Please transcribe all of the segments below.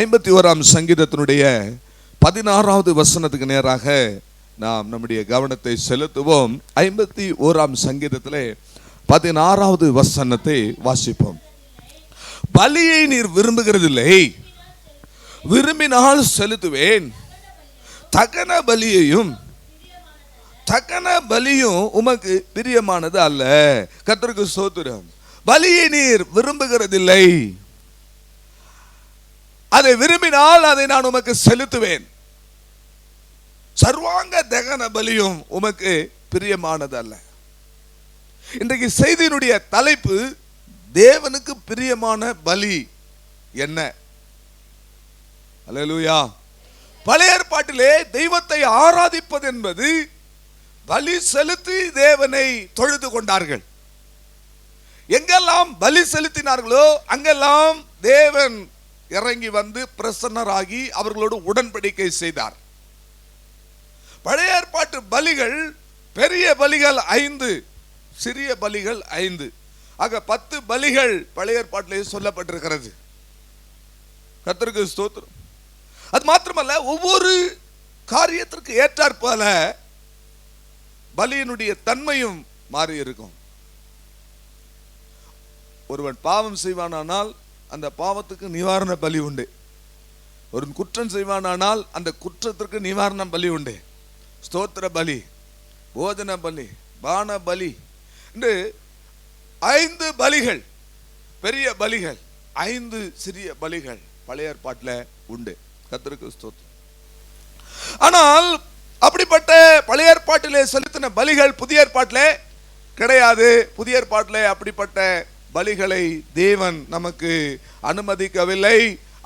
51ஆம் சங்கீதத்தினுடைய 16வது வசனத்துக்கு நேராக நாம் நம்முடைய கவனத்தை செலுத்துவோம். 51ஆம் சங்கீதத்திலே 16வது வசனத்தை வாசிப்போம். பலியை நீர் விரும்புகிறதில்லை, விரும்பினால் செலுத்துவேன். தகன பலியும் உமக்கு பிரியமானது அல்ல. கர்த்தருக்கு ஸ்தோத்திரம். பலியை நீர் விரும்புகிறதில்லை, அதை விரும்பினால் அதை நான் உமக்கு செலுத்துவேன். சர்வாங்க தகன பலியும் உமக்கு பிரியமானது அல்ல. இன்றைக்கு செய்தியினுடைய தலைப்பு தேவனுக்கு பிரியமான பலி என்ன? அல்லேலூயா. பழைய ஏற்பாட்டிலே தெய்வத்தை ஆராதிப்பது என்பது பலி செலுத்தி தேவனை தொழுது கொண்டார்கள். எங்கெல்லாம் பலி செலுத்தினார்களோ அங்கெல்லாம் தேவன் இறங்கி வந்து பிரசன்னராகி அவர்களோடு உடன்படிக்கை செய்தார். பழைய ஏற்பாட்டு பலிகள், பெரிய பலிகள் 5, சிறிய பலிகள் 5, ஆக 10 பலிகள் பழைய ஏற்பாட்டிலே சொல்லப்பட்டிருக்கிறது. கர்த்தருக்கு ஸ்தோத்திரம். அது மாத்திரமல்ல, ஒவ்வொரு காரியத்திற்கு ஏற்றாற்போல பலியினுடைய தன்மையும் மாறி இருக்கும். ஒருவன் பாவம் செய்வானானால் அந்த பாவத்துக்கு நிவாரண பலி உண்டு. ஒரு குற்றம் செய்வானானால் அந்த குற்றத்திற்கு நிவாரண பலி உண்டு. ஸ்தோத்திர பலி, போஜன பலி, பான பலி என்று 5 பலிகள், பெரிய பலிகள், 5 சிறிய பலிகள் பழைய ஏற்பாட்டில் உண்டு. கர்த்தருக்கு ஸ்தோத்திரம். ஆனால் அப்படிப்பட்ட பழைய ஏற்பாட்டிலே செலுத்தின பலிகள் புதிய ஏற்பாட்டிலே கிடையாது. புதிய ஏற்பாட்டிலே அப்படிப்பட்ட பலிகளை தேவன் நமக்கு அனுமதிக்கவில்லை.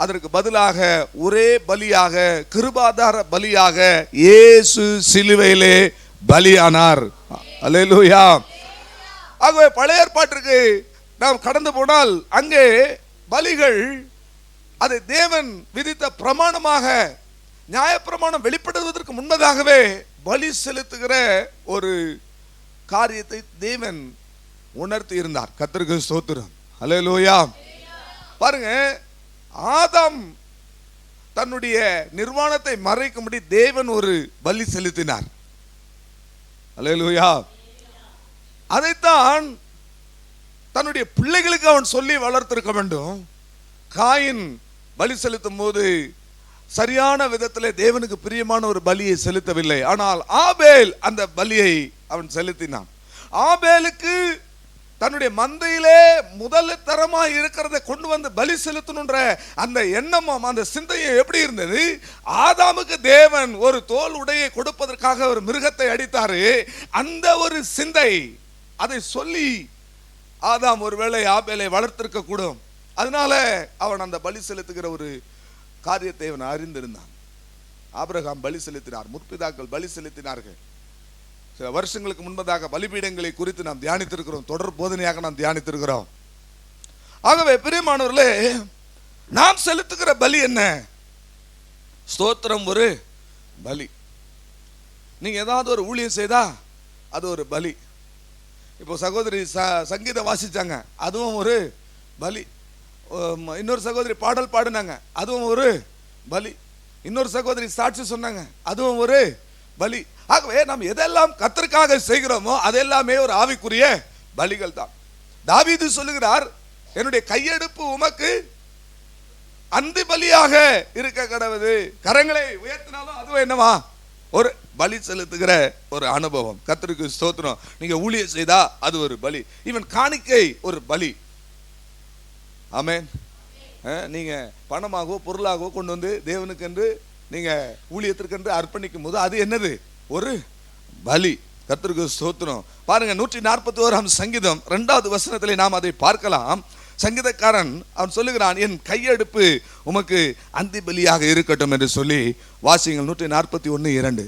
அதற்கு பதிலாக ஒரே பலியாக, கிருபாதார பலியாக இயேசு சிலுவையிலே பலியானார். அல்லேலூயா. ஆகவே பழைய ஏற்பாட்டிற்கு நாம் கடந்து போனால் அங்கே பலிகள் அதை தேவன் விதித்த பிரமாணமாக, நியாயப்பிரமாணம் வெளிப்படுவதற்கு முன்பதாகவே பலி செலுத்துகிற ஒரு காரியத்தை தேவன் உணர்த்தி இருந்தார். கர்த்தருக்கு ஸ்தோத்திரம். அல்லேலூயா. பாருங்க, ஆதாம் தன்னுடைய நிர்வாணத்தை மறைக்கும்படி தேவன் ஒரு பலி செலுத்தினார். அல்லேலூயா. அதைத்தான் தன்னுடைய பிள்ளைகளுக்கு அவன் சொல்லி வளர்த்திருக்க வேண்டும். காயின் பலி செலுத்தும் போது சரியான விதத்தில் தேவனுக்கு பிரியமான ஒரு பலியை செலுத்தவில்லை. ஆனால் ஆபேல் அந்த பலியை அவன் செலுத்தினான். ஆபேலுக்கு தன்னுடைய மந்தையிலே முதல் தரமாக இருக்கிறத கொண்டு வந்து பலி செலுத்தணுன்ற அந்த எண்ணமும் அந்த சிந்தையும் எப்படி இருந்தது? ஆதாமுக்கு தேவன் ஒரு தோல் உடையை கொடுப்பதற்காக ஒரு மிருகத்தை அடித்தாரு. அந்த ஒரு சிந்தை, அதை சொல்லி ஆதாம் ஒருவேளை ஆபேலை வளர்த்திருக்க கூடும். அதனால அவன் அந்த பலி செலுத்துகிற ஒரு காரியத்தை அவன் அறிந்திருந்தான். ஆபிரகாம் பலி செலுத்தினார், முற்பிதாக்கள் பலி செலுத்தினார்கள். சில வருஷங்களுக்கு முன்பதாக பலிபீடங்களை குறித்து நாம் தியானித்திருக்கிறோம், தொடர் போதனையாக நாம் தியானித்திருக்கிறோம். ஆகவே பிரியமானவர்களே, நாம் செலுத்துகிற பலி என்ன? ஸ்தோத்திரம் ஒரு பலி. நீங்க ஏதாவது ஒரு ஊழியம் செய்தா அது ஒரு பலி. இப்போ சகோதரி சங்கீதம் வாசிச்சாங்க, அதுவும் ஒரு பலி. இன்னொரு சகோதரி பாடல் பாடினாங்க, அதுவும் ஒரு பலி. இன்னொரு சகோதரி சாட்சி சொன்னாங்க, அதுவும் ஒரு பலி. ஆகவே நாம் எதெல்லாம் கர்த்தருக்காக செய்கிறோமோ அதெல்லாமே ஒரு ஆவிக்குரிய பலிகள் தான். தாவீது சொல்லுகிறார், என்னுடைய கையெடுப்பு உமக்கு அந்தி பலியாக இருக்க கடவுது. கரங்களை உயர்த்தினாலும் அதுவும் என்னவா? ஒரு பலி செலுத்துகிற ஒரு அனுபவம். கர்த்தருக்கு ஸ்தோத்திரம். நீங்க ஊழியம் செய்தா அது ஒரு பலி. ஈவன் காணிக்கை ஒரு பலி. ஆமென். நீங்க பணமாகவோ பொருளாகவோ கொண்டு வந்து தேவனுக்கு என்று நீங்க ஊழியத்திற்கென்று அர்ப்பணிக்கும் போது அது என்னது? ஒரு பலி. கர்த்தருக்கு ஸ்தோத்திரம். பாருங்க, 141ஆம் சங்கீதம் 2வது வசனத்திலே நாம் அதை பார்க்கலாம். சங்கீதக்காரன் அவன் சொல்லுகிறான், என் கையெடுப்பு உமக்கு அந்தி பலியாக இருக்கட்டும் என்று சொல்லி வாசிங்கள். 141:2.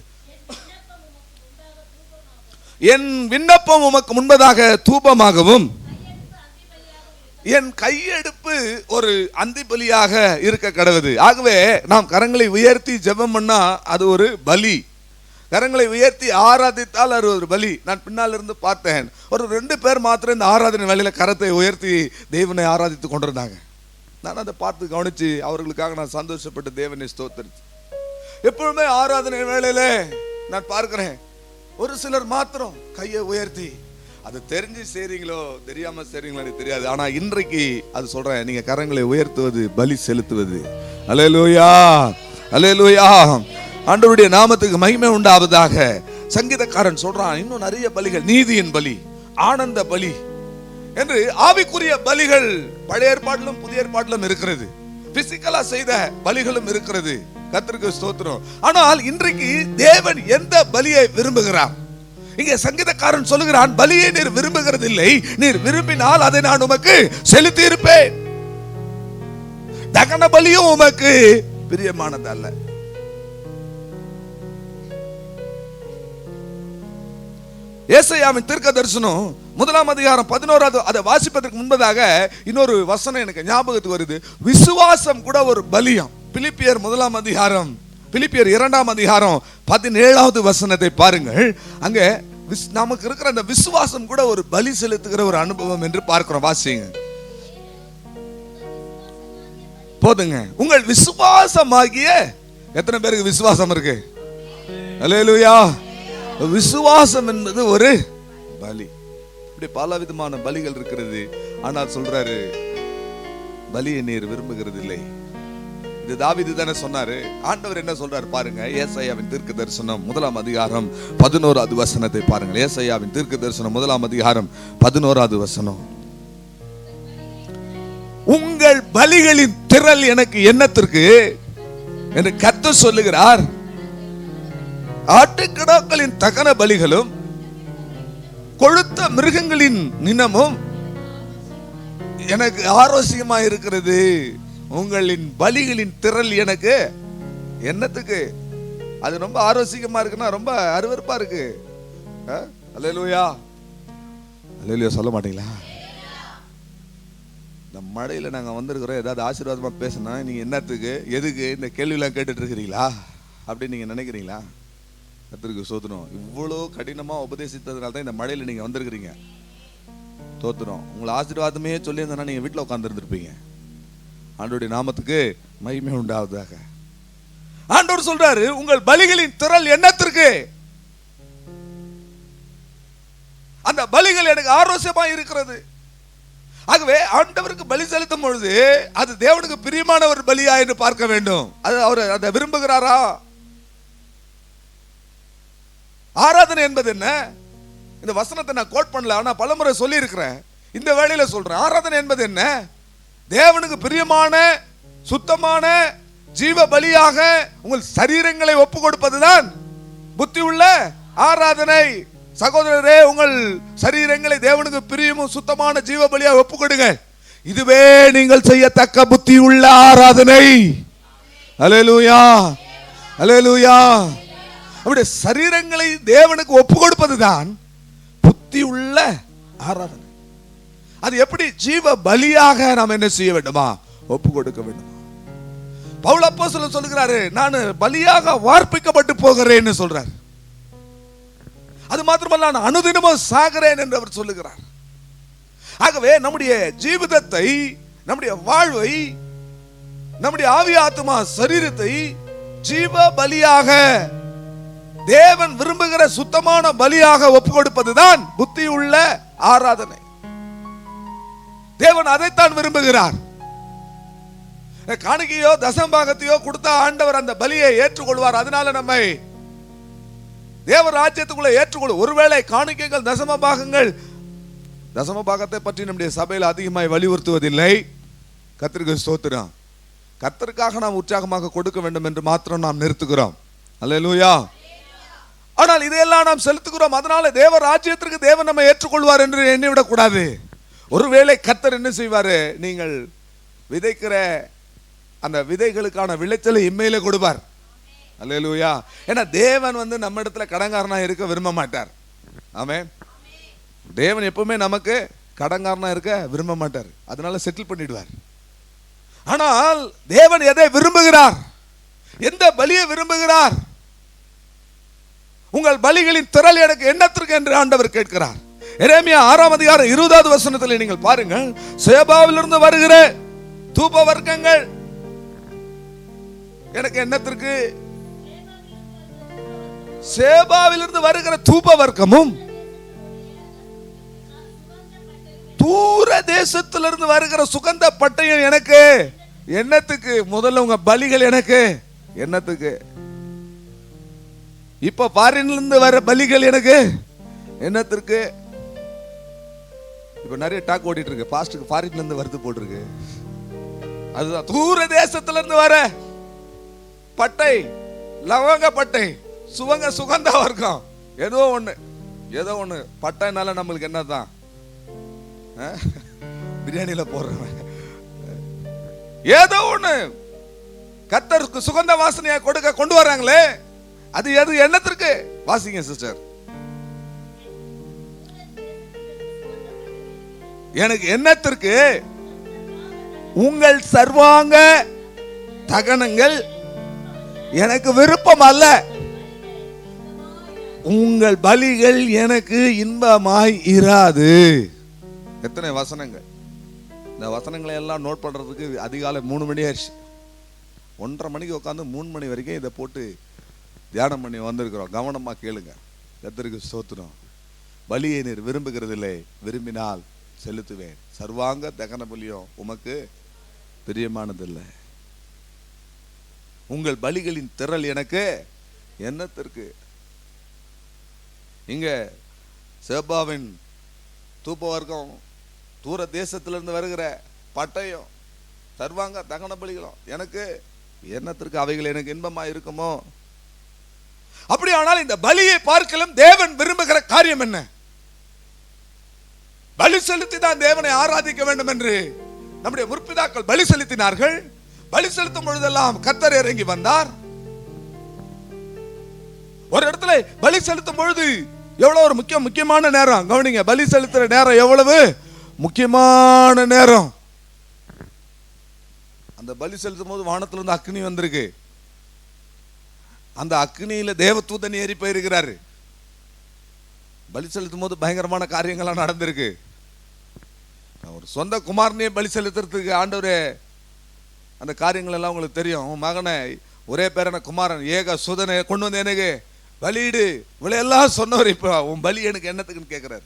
என் விண்ணப்பம் உமக்கு முன்பதாக தூபமாகவும் என் கையெடுப்பு ஒரு அந்தி பலியாக இருக்க கடவுது. ஆகவே நாம் கரங்களை உயர்த்தி ஜெபம் பண்ணா அது ஒரு பலி. கரங்களை உயர்த்தி ஆராதித்தால் அது ஒரு பலி. நான் பின்னால் இருந்து பார்த்தேன், ஒரு 2 பேர் மாத்திரம் இந்த ஆராதனை வேளையில கரத்தை உயர்த்தி தேவனை ஆராதித்து கொண்டிருந்தாங்க. நான் அதை பார்த்து கவனிச்சு அவர்களுக்காக நான் சந்தோஷப்பட்டு தேவனை ஸ்தோத்திரிச்சு. எப்பவுமே ஆராதனை வேளையில நான் பார்க்கிறேன், ஒரு சிலர் மாத்திரம் கையை உயர்த்தி, அது தெரிஞ்சு செய்றீங்களோ தெரியாம செய்றீங்களோ எனக்கு தெரியாது, ஆனா இன்றைக்கு அது சொல்றேன், நீங்க கரங்களை உயர்த்துவது பலி செலுத்துவது. அல்லேலூயா, அல்லேலூயா, ஆண்டவருடைய நாமத்துக்கு மகிமை உண்டாவதாக. சங்கீதக்காரன் சொல்றான், இன்னும் நிறைய பலிகள், நீதியின் பலி, ஆனந்த பலி என்று ஆவிக்குரிய பலிகள் பழைய ஏற்பாட்டிலும் புதிய ஏற்பாட்டிலும் இருக்கிறது. பிசிக்கலா செய்த பலிகளும் இருக்கிறது. கர்த்தருக்கு ஸ்தோத்திரம். ஆனால் இன்றைக்கு தேவன் எந்த பலியை விரும்புகிறார்? இங்கே சங்கீதக்காரன் சொல்லுகிறான், பலியை நீர் விரும்புகிறது இல்லை, நீர் விரும்பினால் அதை நான் உமக்கு செலுத்தி இருப்பேன். தகன பலியும் உமக்கு பிரியமானது அல்ல. ஏசாயாவின் தீர்க்க தரிசனம் 1 அதிகாரம் 11 அதை வாசிப்பதற்கு முன்பதாக இன்னொரு வசனம் எனக்கு ஞாபகத்துக்கு வருது. விசுவாசம் கூட ஒரு பலியம். பிலிப்பியர் 1 அதிகாரம், பிலிப்பியர் 2 அதிகாரம் 17வது வசனத்தை பாருங்கள். அங்க நமக்கு இருக்கிற அந்த விசுவாசம் கூட ஒரு பலி செலுத்துகிற ஒரு அனுபவம் என்று பார்க்கிறோம். வாசிங்க. போதுங்க. உங்கள் விசுவாசமாகிய, எத்தனை பேருக்கு விசுவாசம் இருக்கு? அல்லேலூயா. விசுவாசம் என்பது ஒரு பலி. இப்படி பல விதமான பலிகள் இருக்கிறது. ஆனால் சொல்றாரு, பலியை நீர் விரும்புகிறது இல்லை. இது தாவீது தானே சொன்னாரு. ஆண்டவர் என்ன சொல்றாரு பாருங்க. ஏசாயாவின் தீர்க்க தரிசனம் 1 அதிகாரம் 11வது வசனத்தை பாருங்கள். ஏசாயாவின் தீர்க்க தரிசனம் 1 அதிகாரம் 11வது வசனம். உங்கள் பலிகளின் திரள் எனக்கு என்னத்திற்கு என்று கர்த்தர் சொல்லுகிறார். ஆட்டுக்கடாக்களின் தகன பலிகளும் கொழுத்த மிருகங்களின் நினமும் எனக்கு ஆரோக்கியமா இருக்கிறது. உங்களின் பலிகளின் திரள் எனக்கு என்னத்துக்கு? அது ரொம்ப ஆரோக்கியமா இருக்குன்னா ரொம்ப அருவருப்பா இருக்கு. அல்லேலூயா, அல்லேலூயா சொல்ல மாட்டீங்களா? இந்த மழையில நாங்க வந்திருக்கிறோம், ஏதாவது ஆசீர்வாதமா பேசினா நீங்க என்னத்துக்கு, எதுக்கு இந்த கேள்வியெல்லாம் கேட்டுட்டு இருக்கிறீங்களா அப்படின்னு நீங்க நினைக்கிறீங்களா? கர்த்தருக்கு ஸ்தோத்திரம். இவ்வளோ கடினமா உபதேசித்ததுனால தான் இந்த மழையில நீங்க வந்திருக்கிறீங்க. ஸ்தோத்திரம். உங்களை ஆசீர்வாதமே சொல்லி இருந்தா நீங்க வீட்டில் உட்கார்ந்து இருந்திருப்பீங்க. ஆண்டவருடைய நாமத்துக்கு மகிமை உண்டாவதாக. ஆண்டவர் சொல்றாரு, உங்கள் பலிகளின் திரள் என்னத்திற்கு? அந்த பலிகள் எனக்கு ஆரோக்கியமா இருக்கிறது. ஆகவே ஆண்டவருக்கு பலி செலுத்தும் பொழுது அது தேவனுக்கு பிரியமான ஒரு பலியா என்று பார்க்க வேண்டும். அது அவர் அதை விரும்புகிறாரா? ஆராதனை என்பது என்ன? இந்த வசனத்தை நான் கோட் பண்ணல, ஆனா பலமுறை சொல்லி இருக்கிறேன். இந்த வேளையில சொல்றேன், ஆராதனை என்பது என்ன? தேவனுக்கு பிரியமான சுத்தமான ஜீவ பலியாக உங்கள் சரீரங்களை ஒப்பு கொடுப்பதுதான் புத்தி உள்ள ஆராதனை. சகோதரரே, உங்கள் சரீரங்களை தேவனுக்கு பிரியமும் சுத்தமான ஜீவ பலியாக ஒப்பு கொடுங்க. இதுவே நீங்கள் செய்யத்தக்க புத்தி உள்ள ஆராதனை. அல்லேலூயா, அல்லேலூயா. அப்படி சரீரங்களை தேவனுக்கு ஒப்பு கொடுப்பதுதான் புத்தி உள்ள ஆராதனை. அது எப்படி? ஜீவ பலியாக நாம் என்ன செய்ய வேண்டுமா? ஒப்பு கொடுக்க வேண்டும். பவுல் அப்போஸ்தலன் சொல்லுகிறாரு, நான் பலியாக வார்ப்பிக்கப்பட்டு போகிறேன்னு சொல்றார். அது மாத்திரமல்ல, நான் அனுதினமும் சாகிறேன் என்று அவர் சொல்லுகிறார். ஆகவே நம்முடைய ஜீவிதத்தை, நம்முடைய வாழ்வை, நம்முடைய ஆவி ஆத்துமா சரீரத்தை ஜீவ பலியாக, தேவன் விரும்புகிற சுத்தமான பலியாக ஒப்பு கொடுப்பதுதான் புத்தி உள்ள ஆராதனை. தேவன் அதைத்தான் விரும்புகிறார். காணிக்கையோ தசம்பாகத்தையோ கொடுத்த ஆண்டவர் அந்த பலியை ஏற்றுக்கொள்வார். அதனால நம்மை தேவ ராஜ்யத்துக்குள்ள ஏற்றுக்கொள்ளும். ஒருவேளை காணிக்கைகள் தசம பாகத்தை பற்றி நம்முடைய சபையில் அதிகமாய் வலியுறுத்துவதில்லை. கர்த்தருக்கு ஸ்தோத்திரம். கர்த்தருக்காக நாம் உற்சாகமாக கொடுக்க வேண்டும் என்று மாத்திரம் நாம் நிறுத்துகிறோம். அல்லேலூயா. ஆனால் இதையெல்லாம் நாம் செலுத்துகிறோம். அதனால தேவ ராஜ்யத்திற்கு தேவன் நம்ம ஏற்றுக்கொள்வார் என்று எண்ணிவிடக் கூடாது. ஒருவேளை கர்த்தர் என்ன செய்வாரு? நீங்கள் விதைக்கிற அந்த விதைகளுக்கான விளைச்சலை இம்மையிலே கொடுப்பார். அல்லேலூயா. ஏன்னா தேவன் நம்ம இடத்துல கடன்காரனா இருக்க விரும்ப மாட்டார். ஆமென். தேவன் எப்பவுமே நமக்கு கடன்காரனா இருக்க விரும்ப மாட்டார். அதனால செட்டில் பண்ணிடுவார். ஆனால் தேவன் எதை விரும்புகிறார்? எந்த பலியை விரும்புகிறார்? உங்கள் பலிகளின் திரள் எனக்கு என்னத்திற்கு என்று ஆண்டவர் கேட்கிறார். எரேமியா 6 அதிகாரம் 20வது வசனத்தில் நீங்கள் பாருங்கள். சேபாவிலிருந்து வருகிற தூப வர்க்கங்கள் எனக்கு என்னத்திற்கு? சேபாவிலிருந்து வருகிற தூப வர்க்கமும் தூர தேசத்திலிருந்து வருகிற சுகந்த பட்டையும் எனக்கு என்னத்துக்கு? முதல்ல உங்க பலிகள் எனக்கு என்னத்துக்கு? இப்ப ஃபாரின்ல இருந்து வர பலிகள் எனக்கு என்னத்திற்கு? இப்ப நிறைய டாக் ஓடிட்டு இருக்கு, பாஸ்டுக்கு ஃபாரின்ல இருந்து வருது போட்டிருக்கு. அதுதான் தூர தேசத்துல இருந்து வர பட்டை, லவங்க பட்டை, சுகந்த வர்க்கம், ஏதோ ஒண்ணு பட்டைனால நம்மளுக்கு என்னதான்? பிரியாணியில போடுறவன் ஏதோ ஒண்ணு கர்த்தருக்கு சுகந்த வாசனையா கொடுக்க கொண்டு வராங்களே, அது எது என்னத்திற்கு? வாசிங்க சிஸ்டர். எனக்கு என்னத்திற்கு? உங்கள் சர்வாங்க தகனங்கள் எனக்கு விருப்பம் அல்ல, உங்கள் பலிகள் எனக்கு இன்பமாய் இராது. எத்தனை வசனங்கள்! இந்த வசனங்களை எல்லாம் நோட் பண்றதுக்கு அதிகாலை 3 மணி ஆயிடுச்சு. 1:30 மணிக்கு உட்காந்து 3 மணி வரைக்கும் இதை போட்டு தியானம் பண்ணி வந்திருக்கிறோம். கவனமா கேளுங்க. கர்த்தருக்கு ஸ்தோத்திரம். பலியை நீர் விரும்புகிறதில்லை, விரும்பினால் செலுத்துவேன். சர்வாங்க தகன பலியும் உமக்கு பிரியமானதில்லை. உங்கள் பலிகளின் திரள் எனக்கு என்னத்திற்கு? இங்க சேபாவின் தூப வர்க்கம், தூர தேசத்திலிருந்து வருகிற பட்டயம், சர்வாங்க தகன பலிகளும் எனக்கு என்னத்திற்கு? அவைகள் எனக்கு இன்பமா இருக்குமோ? அப்படியானால் இந்த பலியை பார்க்கலும் தேவன் விரும்புகிற காரியம் என்ன? பலி செலுத்தி தான் தேவனை ஆராதிக்க வேண்டும் என்று நம்முடைய முற்பிதாக்கள் பலி செலுத்தினார்கள். பலி செலுத்தும் பொழுதெல்லாம் கர்த்தர் இறங்கி வந்தார். ஒரு இடத்துல பலி செலுத்தும் பொழுது எவ்வளவு ஒரு முக்கியமான நேரம் கவனிங்க. பலி செலுத்துற நேரம் எவ்வளவு முக்கியமான நேரம். அந்த பலி செலுத்தும் போது வானத்திலிருந்து அக்னி வந்திருக்கு. அந்த அக்னியில தேவதூதன் ஏறி போயிருக்கிறாரு. பலி செலுத்தும் போது பயங்கரமான காரியங்கள்லாம் நடந்திருக்கு. ஒரு சொந்த குமாரனையே பலி செலுத்துறதுக்கு ஆண்டவரே அந்த காரியங்கள் எல்லாம் உங்களுக்கு தெரியும். உன் மகனை ஒரே பேரான குமாரன் ஏக சுதனை கொண்டு வந்து எனக்கு பலியிடு இவ்வளெல்லாம் சொன்னவர் இப்ப உன் பலி எனக்கு என்னத்துக்குன்னு கேட்கிறாரு.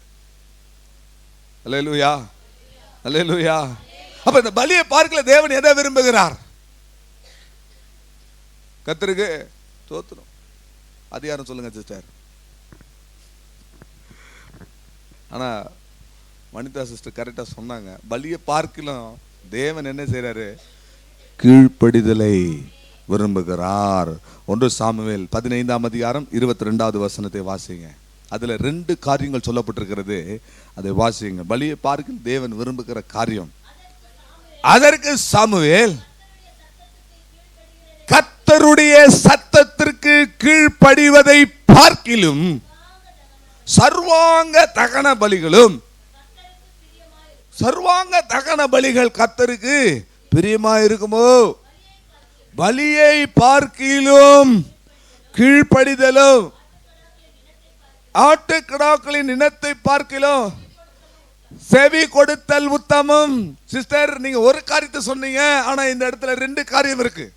அல்லேலூயா, அல்லேலூயா. அப்ப இந்த பலியை பார்க்கல தேவன் எதை விரும்புகிறார்? கர்த்தருக்கு ஸ்தோத்திரம். அது யாரும் சொல்லுங்க சிஸ்டர். ஆனா வனிதா சிஸ்டர் கரெக்டா சொன்னாங்க. பலியை பார்க்கலாம் தேவன் என்ன செய்யறாரு? கீழ்ப்படிதலை விரும்புகிறார். 1 சாமுவேல் 15ஆம் அதிகாரம் 22வது வசனத்தை வாசிங்க. அதுல 2 காரியங்கள் சொல்லப்பட்டிருக்கிறது. அதை வாசிங்க. பலியை பார்க்க தேவன் விரும்புகிற காரியம். அதற்கு சாமுவேல் கர்த்தருடைய சத்தத்திற்கு கீழ்ப்படிவதை பார்க்கிலும் சர்வாங்க தகன பலிகளும், சர்வாங்க தகன பலிகள் கர்த்தருக்கு பிரியமா இருக்குமோ? பலியை பார்க்கிலும் கீழ்ப்படிதலும் ஆட்டுக்கிடாக்களின் இனத்தை பார்க்கிலும் செவி கொடுத்தல் உத்தமம். சிஸ்டர் நீங்க ஒரு காரியத்தை சொன்னீங்க, ஆனா இந்த இடத்துல 2 காரியம் இருக்கு.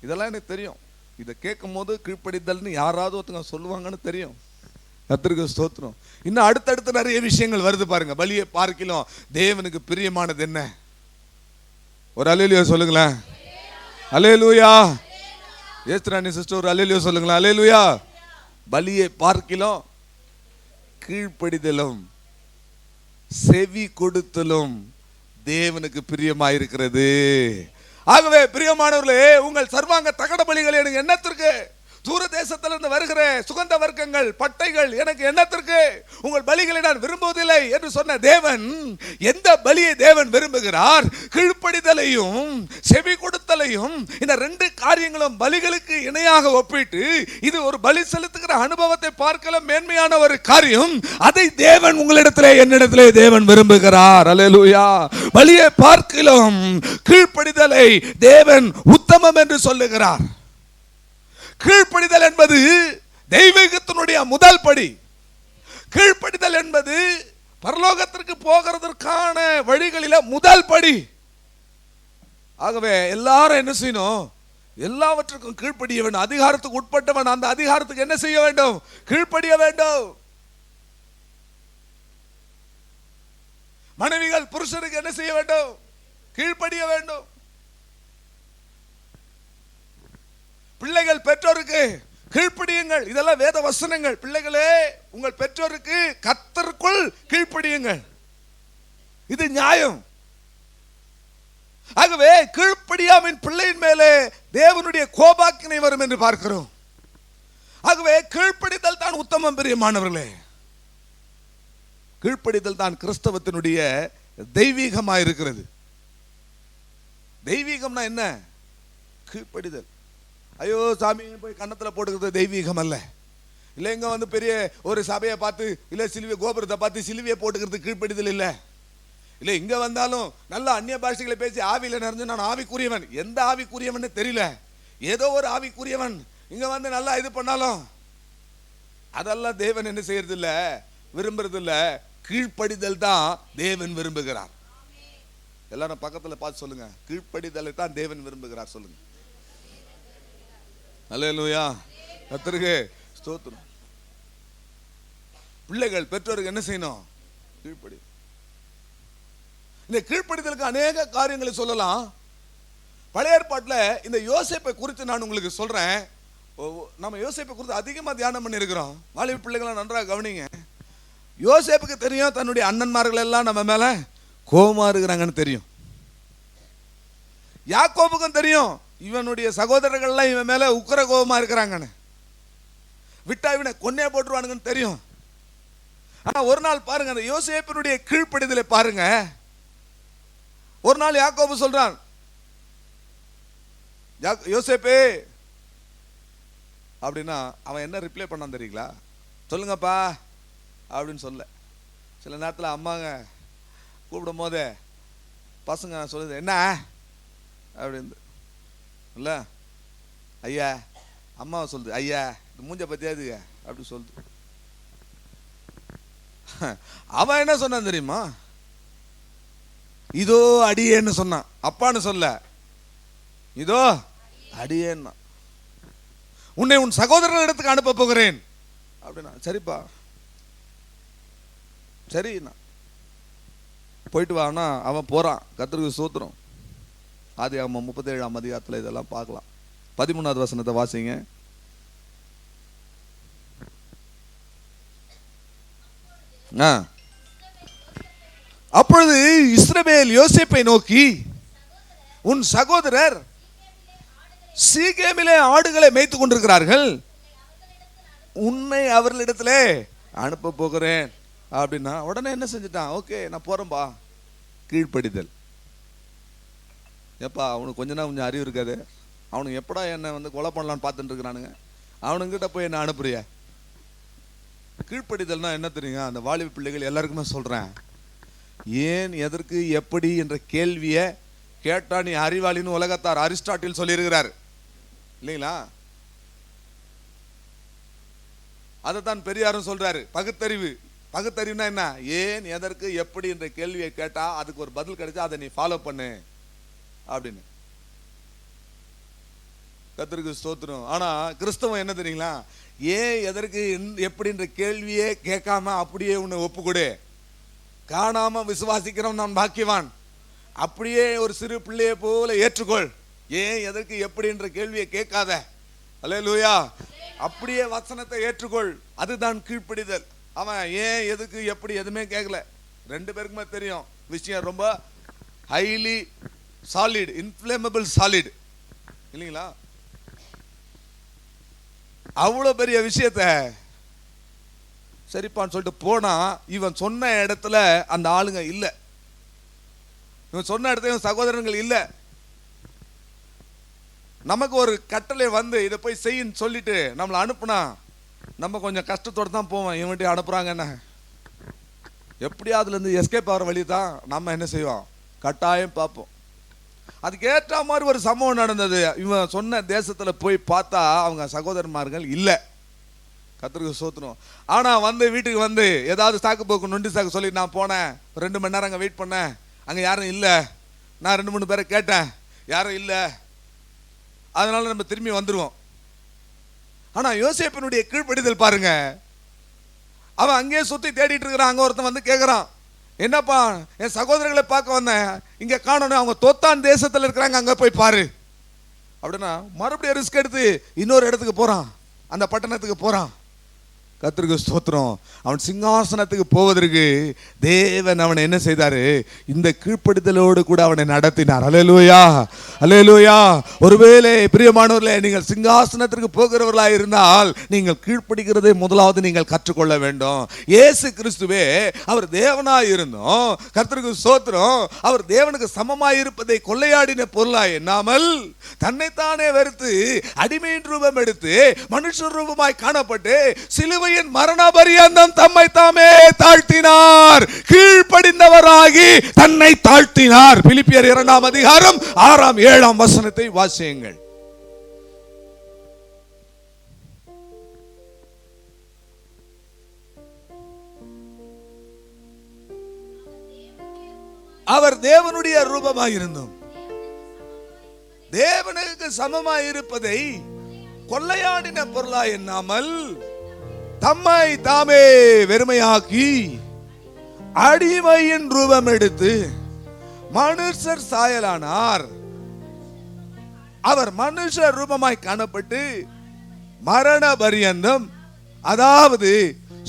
இதெல்லாம் எனக்கு தெரியும். இதை கேட்கும் போது கீழ்ப்படிதல்னு யாராவது ஒருத்தங்க சொல்லுவாங்கன்னு தெரியும். கர்த்தருக்கு ஸ்தோத்திரம். இன்னும் அடுத்தடுத்து நிறைய விஷயங்கள் வருது பாருங்க. பலியை பார்க்கிலும் தேவனுக்கு பிரியமானது என்ன? ஒரு அல்லேலூயா சொல்லுங்களேன். அல்லேலூயா. ஏஸ்ராணி சிஸ்டர் ஒரு அல்லேலூயா சொல்லுங்களேன். அல்லேலூயா. பலியை பார்க்கிலும் கீழ்ப்படிதலும் செவி கொடுத்தலும் தேவனுக்கு பிரியமாயிருக்கிறது. ஆகவே பிரியமானவர்களே, உங்கள் சர்வாங்க தகன பலிகள் எனக்கு என்னத்திற்கு? தூர தேசத்திலிருந்து வருகிற சுகந்த வர்க்கங்கள் பட்டைகள் எனக்கு என்னத்திற்கு? உங்கள் பலிகளை நான் விரும்புவதில்லை என்று சொன்ன தேவன் எந்த பலியை தேவன் விரும்புகிறார்? கீழ்ப்படிதலையும் செவி கொடுத்தலையும். இந்த 2 காரியங்களும் பலிகளுக்கு இணையாக ஒப்பிட்டு இது ஒரு பலி செலுத்துகிற அனுபவத்தை பார்க்கலாம் மேன்மையான ஒரு காரியம். அதை தேவன் உங்களிடத்திலே என்னிடத்திலே தேவன் விரும்புகிறார். அல்லேலூயா. பலியை பார்க்கலாம் கீழ்ப்படிதலை தேவன் உத்தமம் என்று சொல்லுகிறார். கீழ்ப்படிதல் என்பது தெய்வீகத்தினுடைய முதல் படி. கீழ்ப்படிதல் என்பது பரலோகத்திற்கு போகிறதற்கான வழிகளில முதல் படி. ஆகவே எல்லாரும் என்ன செய்யணும்? எல்லாவற்றுக்கும் கீழ்ப்படிய வேண்டும். அதிகாரத்துக்கு உட்பட்டவன் அந்த அதிகாரத்துக்கு என்ன செய்ய வேண்டும்? கீழ்ப்படிய வேண்டும். மனைவிகள் புருஷனுக்கு என்ன செய்ய வேண்டும்? கீழ்ப்படிய வேண்டும். பிள்ளைகள் பெற்றோருக்கு கீழ்ப்படியுங்கள். இதெல்லாம் வேத வசனங்கள். பிள்ளைகளே, உங்கள் பெற்றோருக்கு கர்த்தருக்குள் கீழ்ப்படியுங்கள். இது நியாயம். ஆகவே கீழ்ப்படியாமின் பிள்ளையின் மேலே தேவனுடைய கோபாக்கினை வரும் என்று பார்க்கிறோம். ஆகவே கீழ்ப்படிதல் தான் உத்தமம். பிரியமானவர்களே, கீழ்ப்படிதல் தான் கிறிஸ்தவத்தினுடைய தெய்வீகமாக இருக்கிறது. தெய்வீகம்னா என்ன? கீழ்ப்படிதல். ஐயோ சாமி போய் கன்னத்தில் போட்டுக்கிறது தெய்வீகம் அல்ல. இல்லை இங்கே வந்து பெரிய ஒரு சபையை பார்த்து, இல்லை சிலுவை கோபுரத்தை பார்த்து சிலுவையை போட்டுக்கிறது கீழ்ப்படிதல் இல்லை. இல்லை இங்கே வந்தாலும் நல்லா அந்நிய பாஷைகளை பேசி ஆவியில் நிறைஞ்சு நான் ஆவிக்குரியவன். எந்த ஆவிக்குரியவன் தெரியல, ஏதோ ஒரு ஆவிக்குரியவன் இங்கே வந்து நல்லா இது பண்ணாலும் அதெல்லாம் தேவன் என்ன செய்யறது இல்லை, விரும்புறது இல்லை. கீழ்ப்படிதல் தான் தேவன் விரும்புகிறார். எல்லாரும் பக்கத்தில் பார்த்து சொல்லுங்க, கீழ்ப்படிதலை தான் தேவன் விரும்புகிறார். சொல்லுங்க அல்லேலூயா. கர்த்தருக்கு ஸ்தோத்திரம். பிள்ளைகள் பெற்றோருக்கு என்ன செய்யணும்? கீழ்ப்படி. இந்த கீழ்ப்படிதலுக்கு அநேக காரியங்களை சொல்லலாம். பழைய ஏற்பாட்டில் இந்த யோசேப்பை குறித்து நான் உங்களுக்கு சொல்றேன். நம்ம யோசேப்பை குறித்து அதிகமாக தியானம் பண்ணி இருக்கிறோம். வாலிப பிள்ளைகளை நன்றாக கவனிங்க. யோசேப்புக்கு தெரியும் தன்னுடைய அண்ணன்மார்கள் எல்லாம் நம்ம மேல கோபமா இருக்கிறாங்கன்னு தெரியும். யாக்கோபுக்கும் தெரியும் இவனுடைய சகோதரர்கள்லாம் இவன் மேல உக்கிர கோபமா இருக்கிறாங்கன்னு. விட்டா இவனை கொன்னே போட்டுருவானுங்கன்னு தெரியும். ஆனா ஒரு நாள் பாருங்க, அந்த யோசேப்பினுடைய கீழ்ப்படிதலை பாருங்க. ஒரு நாள் யாக்கோபு சொல்றான், யோசேப்பே அப்படின்னா அவன் என்ன ரிப்ளை பண்ணான் தெரியுங்களா? சொல்லுங்கப்பா அப்படின்னு சொல்ல. சில நேரத்தில் அம்மாங்க கூப்பிடும் போதே பசங்க சொல்லுது என்ன அப்படின்னு இல்லை, ஐயா அம்மாவை சொல்லுது, ஐயா இந்த மூஞ்ச பத்தியாதுங்க அப்படி சொல்லுது. அவன் என்ன சொன்னான் தெரியுமா? இதோ அடியேன்னு சொன்னான். அப்பான்னு சொல்ல, இதோ அடியேன்னா. உன்னை உன் சகோதரர் இடத்துக்கு அனுப்ப போகிறேன் அப்படின்னா. சரிப்பா சரிண்ணா போயிட்டு வானா அவன் போறான். கர்த்தருக்கு ஸ்தோத்திரம். ஆதியாகமம் 37ஆம் அதிகாரத்தில் இதெல்லாம் பார்க்கலாம். 13வது வசனத்தை வாசிங்க. அப்பொழுது இஸ்ரவேல் யோசேப்பை நோக்கி, உன் சகோதரர் சீகேமிலே ஆடுகளை மேய்த்துக் கொண்டிருக்கிறார்கள், உன்னை அவர்களிடத்திலே அனுப்ப போகிறேன் அப்படின்னா. உடனே என்ன செஞ்சுட்டான்? ஓகே நான் போறேன்பா. கீழ்ப்படிதல். எப்பா அவனுக்கு கொஞ்சம் அறிவு இருக்காது. அவனுக்கு எப்படா என்னை வந்து கொலை பண்ணலான்னு பார்த்துட்டு இருக்கிறானுங்க. அவனுங்கிட்ட போய் என்ன அனுப்புறிய? கீழ்ப்படிதல்னா என்ன தெரியுங்க? அந்த வாலிப பிள்ளைகள் எல்லாருக்குமே சொல்றேன், ஏன் எதற்கு எப்படி என்ற கேள்வியை கேட்டா நீ அறிவாளின்னு உலகத்தார் அரிஸ்டாட்டில் சொல்லியிருக்கிறார் இல்லைங்களா? அதைத்தான் பெரியாரும் சொல்றாரு. பகுத்தறிவு. பகுத்தறிவுனா என்ன? ஏன் எதற்கு எப்படி என்ற கேள்வியை கேட்டா அதுக்கு ஒரு பதில் கிடைச்சா அதை நீ ஃபாலோ பண்ணு அப்படின்னு. கர்த்தருக்கு ஸ்தோத்திரம். ஆனா கிறிஸ்தவம் என்ன தெரியுங்களா? ஏன் எதற்கு எப்படின்ற கேள்வியே கேட்காம அப்படியே உன்னை ஒப்புக்கொடு. காணாம விசுவாசிக்கிறோம் நான் பாக்கியவான். அப்படியே ஒரு சிறு பிள்ளையை போல ஏற்றுக்கொள். ஏன் எதற்கு எப்படின்ற கேள்வியை கேட்காத. அல்லேலூயா. அப்படியே வசனத்தை ஏற்றுக்கொள். அதுதான் கீழ்ப்படிதல். அவன் ஏன் எதுக்கு எப்படி எதுவுமே கேட்கல. ரெண்டு பேருக்குமே தெரியும் விஷயம் ரொம்ப ஹைலி சாலிட், இன்ஃப்ளேமபிள் சாலிட் இல்லைங்களா? அவ்வளோ பெரிய விஷயத்த சரிப்பான்னு சொல்லிட்டு போனா, இவன் சொன்ன இடத்துல அந்த ஆளுங்க இல்லை. இவன் சொன்ன இடத்துல இவன் சகோதரர்கள் இல்லை. நமக்கு ஒரு கட்டளை வந்து இதை போய் செய்யின்னு சொல்லிட்டு நம்மளை அனுப்புனா நம்ம கொஞ்சம் கஷ்டத்தோடு தான் போவோம். இவன்ட்டு அனுப்புறாங்கன்னு எப்படி அதுலேருந்து எஸ்கேப் ஆகிற வழி தான் நம்ம என்ன செய்வோம்? கட்டாயம் பார்ப்போம். அதுக்கேற்ற மாதிரி ஒரு சம்பவம் நடந்தது. இவன் சொன்ன தேசத்தில் போய் பார்த்தா அவங்க சகோதரன்மார்கள் இல்லை. கர்த்தருக்கு ஸ்தோத்திரம். ஆனால் வந்து வீட்டுக்கு வந்து ஏதாவது சாக்கு போக்கு நொண்டி சாக்கு சொல்லி நான் போனேன். 2 மணி நேரம் அங்கே வெயிட் பண்ணேன். அங்கே யாரும் இல்லை. நான் 2-3 பேரை கேட்டேன். யாரும் இல்லை, அதனால நம்ம திரும்பி வந்துருவோம். ஆனா யோசேப்பினுடைய கீழ்ப்படிதல் பாருங்க. அவன் அங்கேயே சுத்தி தேடிட்டு இருக்கிறான். அங்க ஒருத்தன் வந்து கேட்கறான், என்னப்பா என் சகோதரர்களை பார்க்க வந்தேன், இங்க காணணும், அவங்க தோத்தான் தேசத்துல இருக்கிறாங்க, அங்க போய் பாரு அப்படின்னா மறுபடியும் ரிஸ்க் எடுத்து இன்னொரு இடத்துக்கு போறான், அந்த பட்டணத்துக்கு போறான். கர்த்தருக்கு ஸ்தோத்திரம். அவன் சிங்காசனத்துக்கு போவதற்கு தேவன் அவனை என்ன செய்தாரு? இந்த கீழ்ப்படிதலோடு கூட அவனை நடத்தினார். அல்லேலூயா, அல்லேலூயா. ஒருவேளை பிரியமானவர்களே, நீங்கள் சிங்காசனத்திற்கு போகிறவர்களாக இருந்தால் நீங்கள் கீழ்ப்படிக்கிறதை முதலாவது நீங்கள் கற்றுக்கொள்ள வேண்டும். இயேசு கிறிஸ்துவே அவர் தேவனாய் இருந்தோம், கர்த்தருக்கு ஸ்தோத்திரம், அவர் தேவனுக்கு சமமாய் இருப்பதை கொள்ளையாடின பொருளாய் எண்ணாமல் தன்னைத்தானே வெறுத்து அடிமையின் ரூபம் எடுத்து மனுஷ ரூபமாய் காணப்பட்டு சிலுவை மரண பரியந்தம் தம்மை தாமே தாழ்த்தினார். கீழ்ப்படிந்தவராகி தன்னை தாழ்த்தினார். பிலிப்பியர் 2 அதிகாரம் 6, 7 வசனத்தை வாசியுங்கள். அவர் தேவனுடைய ரூபமாயிருந்தும் தேவனுக்கு சமமாய் இருப்பதை கொள்ளையாடின பொருளாய் எண்ணாமல் தம்மை தாமே வெறுமையாக்கி அடிமையின் ரூபம் எடுத்து மனுஷர் சாயலானார். அவர் மனுஷ ரூபமாய் காணப்பட்டு மரண பரியந்தம், அதாவது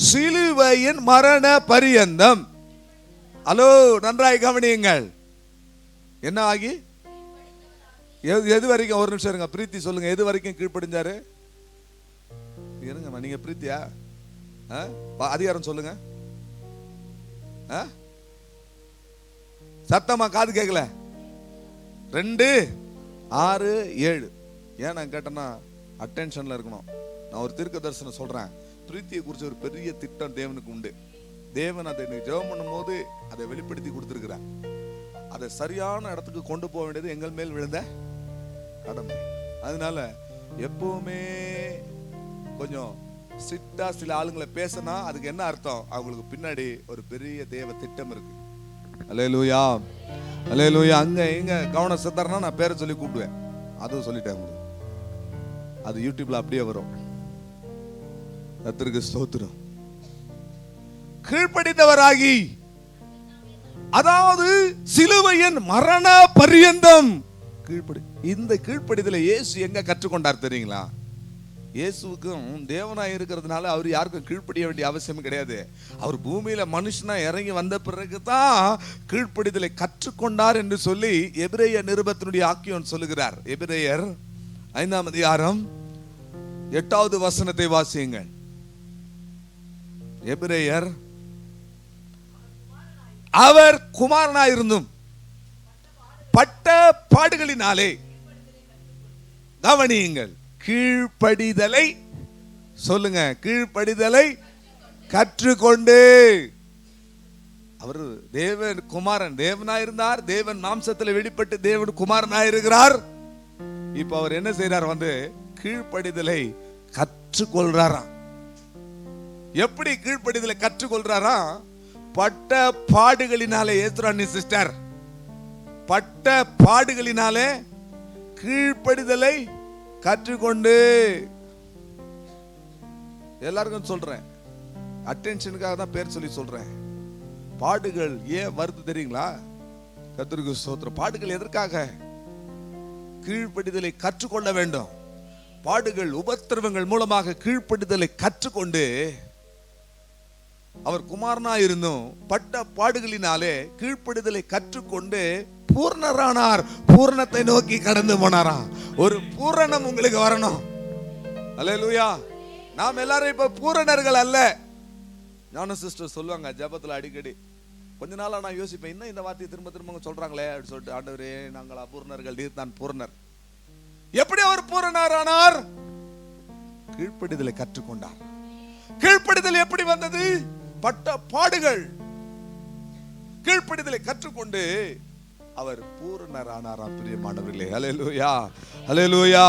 சிலுவையின் மரண பரியந்தம். ஹலோ, நன்றாய் கவனியுங்கள். என்ன ஆகி எது வரைக்கும்? ஒரு நிமிஷம் இருங்க, பிரீத்தி சொல்லுங்க, எது வரைக்கும் கீழ்ப்படிஞ்சாரு? இருங்க, நீங்க பிரீத்தியா? அதிகாரம் சொல்லுங்க, சத்தமா காது கேட்கல. 2, 6, 7. ஏன் நான் கேட்டேன்னா அட்டென்ஷன்ல இருக்கணும். நான் ஒரு தீர்க்க தரிசனம் சொல்றேன். பிரீத்தியை குறித்து ஒரு பெரிய திட்டம் தேவனுக்கு உண்டு. தேவன் அதை ஜெபம் பண்ணும் போது அதை வெளிப்படுத்தி கொடுத்திருக்கிறார். அதை சரியான இடத்துக்கு கொண்டு போக வேண்டியது எங்கள் மேல் விழுந்த கடமை. அதனால எப்பவுமே கொஞ்சம் சிட்டா சில ஆளுங்களை பேசினா அதுக்கு என்ன அர்த்தம்? அவங்களுக்கு பின்னாடி ஒரு பெரிய தேவ திட்டம் இருக்கு. அல்லேலூயா, அல்லேலூயா. அங்க எங்க கவனம் சித்தறனா நான் பேரை சொல்லி கூப்பிடுவேன். அதுவும் சொல்லிட்டேன் உங்களுக்கு. அது யூடியூப்ல அப்படியே வரும். கர்த்தருக்கு ஸ்தோத்திரம். கீழ்ப்படிந்தவராகி, அதாவது சிலுவையின் மரண பரியந்தம் கீழ்ப்படி. இந்த கீழ்ப்படிதலை இயேசு எங்க கற்றுக்கொண்டார் தெரியுங்களா? இயேசுவுக்கும் தேவனாய் இருக்கிறதுனால அவர் யாருக்கும் கீழ்ப்படிய வேண்டிய அவசியம் கிடையாது. அவர் பூமியில மனுஷனா இறங்கி வந்த பிறகுதான் கீழ்ப்படிதலை கற்றுக்கொண்டார் என்று சொல்லி எபிரேய நிருபத்தினுடைய ஆக்கியோன் சொல்லுகிறார். எபிரேயர் 5 அதிகாரம் 8 வசனத்தை வாசியுங்கள். எபிரேயர், அவர் குமாரனாயிருந்தும் பட்ட பாடுகளினாலே, கவனியுங்கள், கீழ்ப்படிதலை சொல்லுங்க, கீழ்ப்படிதலை கற்றுக்கொண்டு. அவர் தேவன் குமாரன், தேவனாயிருந்தார், தேவன் மாம்சத்தில் வெளிப்பட்டு தேவன் குமாரனாயிருக்கிறார். இப்ப அவர் என்ன செய்யறார்? வந்து கீழ்ப்படிதலை கற்றுக்கொள்றாராம். எப்படி கீழ்ப்படிதலை கற்றுக்கொள்றாரா? பட்ட பாடுகளினாலே. ஏசுராணி சிஸ்டர், பட்ட பாடுகளினாலே கீழ்ப்படிதலை கற்றுக்கொண்டு. எல்லாருக்கும் சொல்றேன், அட்டென்ஷனுக்காக தான் பேர் சொல்லி சொல்றேன். பாடுகள் ஏன் வருது தெரியுங்களா? கர்த்தருக்கு ஸ்தோத்திரம். பாடுகள் எதற்காக? கீழ்ப்படிதலை கற்றுக்கொள்ள வேண்டும். பாடுகள், உபத்திரவங்கள் மூலமாக கீழ்ப்படிதலை கற்றுக்கொண்டு, அவர் குமாரனா இருந்தும் பட்ட பாடுகளினாலே கீழ்ப்படிதலை கற்றுக்கொண்டு பூர்ணரானார். பூரணத்தை நோக்கி கடந்து போனாராம். ஒரு பூரணம் உங்களுக்கு வரணும். அல்லேலூயா. நாம் எல்லாரும் இப்ப பூரணர்கள் அல்ல. ஞான சிஸ்டர் சொல்லுவாங்க ஜெபத்துல அடிக்கடி, கொஞ்ச நாளா நான் யோசிப்பேன், இன்னும் இந்த வார்த்தையை திரும்ப திரும்ப சொல்றாங்களே அப்படின்னு சொல்லிட்டு, ஆண்டவரே நாங்கள் அபூர்ணர்கள், நீர் தான் பூர்ணர். எப்படி அவர் பூரணரானார்? கீழ்ப்படிதலை கற்றுக்கொண்டார். கீழ்ப்படிதல் எப்படி வந்தது? பட்ட பாடுகள். கீழ்ப்படிதலை கற்றுக்கொண்டு அவர் பூரணரானாராம். பிரியமானவர்களே, அல்லேலூயா, அல்லேலூயா.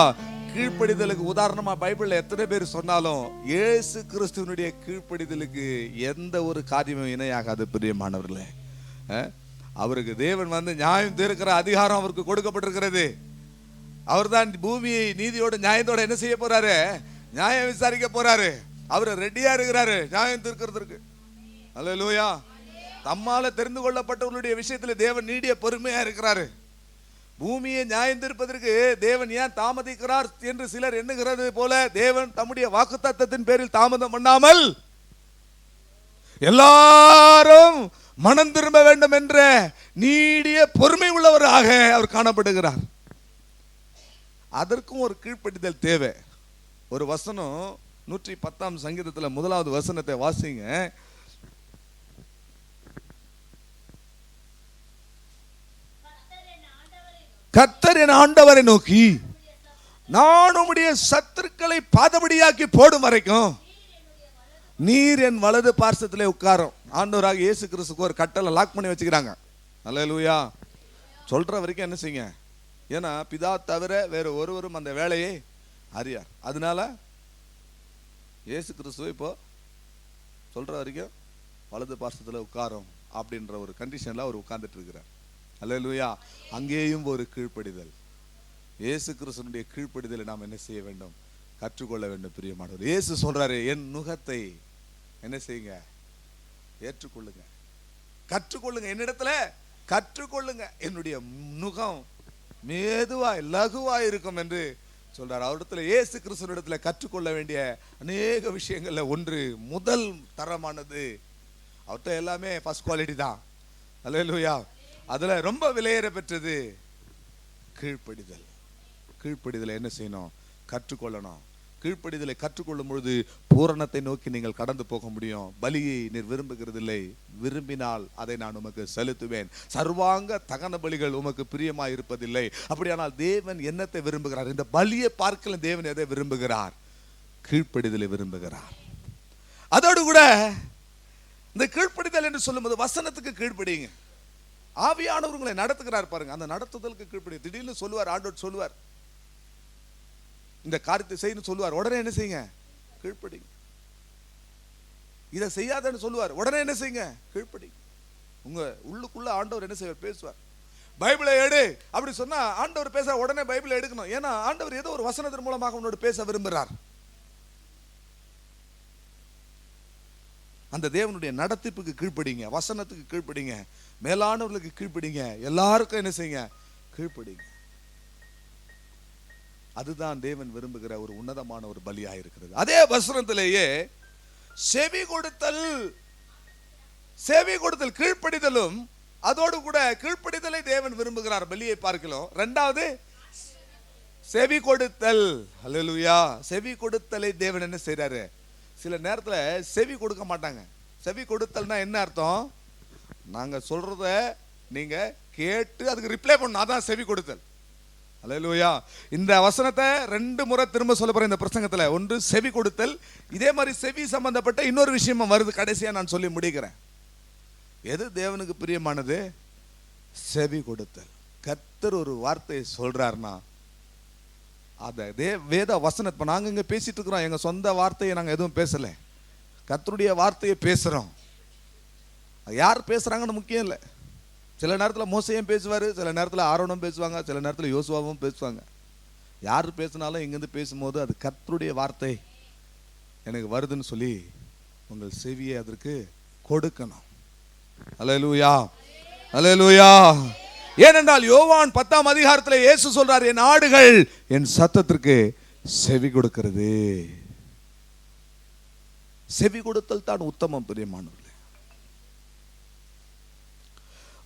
கீழ்ப்படிதலுக்கு உதாரணமா பைபிள்ல எத்தனை பேர் சொன்னாலும் இயேசு கிறிஸ்துவினுடைய கீழ்ப்படிதலுக்கு எந்த ஒரு காரியமும் இணையாகாது. பிரியமானவர்களே, அவருக்கு தேவன் வந்து நியாயம் தீர்க்கிற அதிகாரம் அவருக்கு கொடுக்கப்பட்டிருக்கிறது. அவர் தான் பூமியை நீதியோட நியாயத்தோட என்ன செய்ய போறாரு? நியாயம் விசாரிக்க போறாரு. அவர் ரெடியா இருக்கிறாரு நியாயம் தீர்க்கிறதுக்கு. அல்லேலூயா. தம்மால தெரிந்து கொள்ளப்பட்டவர்களுடைய விஷயத்துல தேவன் நீடிய பொறுமையா இருக்கிறாரு. பூமியை நியாயம் தீர்ப்பதற்கு தேவன் ஏன் தாமதிக்கிறார் என்று சிலர் எண்ணுகிறது போல, தேவன் தம்முடைய வாக்குத்தத்தத்தின் பேரில் தாமதம் பண்ணாமல் எல்லாரும் மனம் திரும்ப வேண்டும் என்ற நீடிய பொறுமை உள்ளவராக அவர் காணப்படுகிறார். அதற்கும் ஒரு கீழ்ப்படிதல் தேவை. ஒரு வசனம் 110 சங்கீதத்தில் 1வது வசனத்தை வாசிங்க. கர்த்தர் என் ஆண்டவரை நோக்கி, நான் உம்முடைய சத்துருக்களை பாதபடியாக்கி போடும் வரைக்கும் நீர் என் வலது பார்சத்திலே உட்காரும். ஆண்டவராக இயேசு கிறிஸ்துக்கு ஒரு கட்டளை லாக் பண்ணி வச்சுக்கிறாங்க. அல்லேலூயா. சொல்ற வரைக்கும் என்ன செய்யுங்க. ஏன்னா பிதா தவிர வேற ஒருவரும் அந்த வேலையை அறியார். அதனால இயேசு கிறிஸ்துவ இப்போ சொல்ற வரைக்கும் வலது பார்சத்துல உட்காரும் அப்படின்ற ஒரு கண்டிஷன்ல அவர் உட்கார்ந்துட்டு இருக்கிறார். அல்லேலூயா. அங்கேயும் ஒரு கீழ்ப்படிதல். இயேசு கிறிஸ்துவினுடைய கீழ்ப்படிதலை நாம் என்ன செய்ய வேண்டும்? கற்றுக்கொள்ள வேண்டும். பிரியமானவர், இயேசு சொல்றாரு, என் நுகத்தை என்ன செய்யுங்க? ஏற்றுக்கொள்ளுங்க, கற்றுக்கொள்ளுங்க. என்னிடத்துல கற்றுக்கொள்ளுங்க. என்னுடைய நுகம் மேதுவா லகுவா இருக்கும் என்று சொல்றார். அவரிடத்துல, இயேசு கிறிஸ்துவிடத்துல கற்றுக்கொள்ள வேண்டிய அநேக விஷயங்கள்ல ஒன்று, முதல் தரமானது, அவர்கிட்ட எல்லாமே ஃபர்ஸ்ட் குவாலிட்டி தான். அல்லேலூயா. அதுல ரொம்ப விலையேற பெற்றது கீழ்ப்படிதல். கீழ்ப்படிதலை என்ன செய்யணும்? கற்றுக்கொள்ளணும். கீழ்ப்படிதலை கற்றுக்கொள்ளும் பொழுது பூரணத்தை நோக்கி நீங்கள் கடந்து போக முடியும். பலியை நீர் விரும்புகிறதில்லை, விரும்பினால் அதை நான் உமக்கு செலுத்துவேன். சர்வாங்க தகன பலிகள் உமக்கு பிரியமாய் இருப்பதில்லை. அப்படியானால் தேவன் என்னத்தை விரும்புகிறார்? இந்த பலியை பார்க்கல தேவன் எதை விரும்புகிறார்? கீழ்ப்படிதலை விரும்புகிறார். அதோடு கூட இந்த கீழ்ப்படிதல் என்று சொல்லும்போது வசனத்துக்கு கீழ்ப்படிங்க. ஆவியானவர் உங்களை நடத்துகிறார் பாருங்க, அந்த நடத்துதலுக்கு கீழ்ப்படி. திடீர்னு சொல்லுவார், ஆண்டவர் சொல்லுவார், இந்த காரியத்தை செய்யணும் சொல்லுவார், உடனே என்ன செய்யுங்க? கீழ்ப்படிங்க. இதை செய்யாதன்னு சொல்லுவார், உடனே என்ன செய்யுங்க? கீழ்ப்படிங்க. உங்க உள்ளுக்குள்ள ஆண்டவர் என்ன செய்வார்? பேசுவார். பைபிளை எடு அப்படி சொன்னா ஆண்டவர் பேச உடனே பைபிளை எடுக்கணும். ஏன்னா ஆண்டவர் ஏதோ ஒரு வசனத்தின் மூலமாக உன்னோட பேச விரும்புகிறார். அந்த தேவனுடைய நடத்திப்புக்கு கீழ்ப்படிங்க, வசனத்துக்கு கீழ்ப்படிங்க, மேலானவர்களுக்கு கீழ்ப்படிங்க, எல்லாருக்கும் என்ன செய்யுங்க? கீழ்ப்படிங்க. அதுதான் தேவன் விரும்புகிற ஒரு உன்னதமான ஒரு பலியா இருக்கிறது. அதே வசனத்திலேயே செவி கொடுத்தல், செவி கொடுத்தல் கீழ்ப்படிதலும், அதோடு கூட கீழ்ப்படிதலை தேவன் விரும்புகிறார் பலியை பார்க்கலாம். இரண்டாவது செவி கொடுத்தல். அல்லேலூயா. செவி கொடுத்தலை தேவன் என்ன செய்றாரு? சில நேரத்துல செவி கொடுக்க மாட்டாங்க. செவி கொடுத்தல்னா என்ன அர்த்தம்? நாங்க சொல்றத நீங்க கேட்டு அதுக்கு ரிப்ளை பண்ணணும், அதான் செவி கொடுத்தல். அல்லேலூயா. இந்த வசனத்தை 2 முறை திரும்ப சொல்ல போறேன் இந்த பிரசங்கத்துல. ஒன்று செவி கொடுத்தல், இதே மாதிரி செவி சம்பந்தப்பட்ட இன்னொரு விஷயமும் வருது, கடைசியா நான் சொல்லி முடிக்கிறேன். எது தேவனுக்கு பிரியமானது? செவி கொடுத்தல். கர்த்தர் ஒரு வார்த்தையை சொல்றாருன்னா அத வேத வசனம். இப்ப நாங்க இங்க பேசிட்டு இருக்கிறோம், எங்க சொந்த வார்த்தையை நாங்க எதுவும் பேசல, கர்த்தருடைய வார்த்தையை பேசுறோம். யார் பேசுறாங்கன்னு முக்கியம் இல்லை. சில நேரத்தில் மோசையும் பேசுவார், சில நேரத்தில் ஆரோனும் பேசுவாங்க, சில நேரத்தில் யோசுவாவும் பேசுவாங்க. யார் பேசினாலும் இங்கேருந்து பேசும்போது அது கர்த்தருடைய வார்த்தை எனக்கு வருதுன்னு சொல்லி உங்கள் செவியை அதற்கு கொடுக்கணும். அல்லேலூயா, அல்லேலூயா. ஏனென்றால் யோவான் 10ஆம் அதிகாரத்தில் இயேசு சொல்றார், என் ஆடுகள் என் சத்தத்திற்கு செவி கொடுக்கிறது. செவி கொடுத்தல் தான் உத்தமம். பிரியமானவர்களே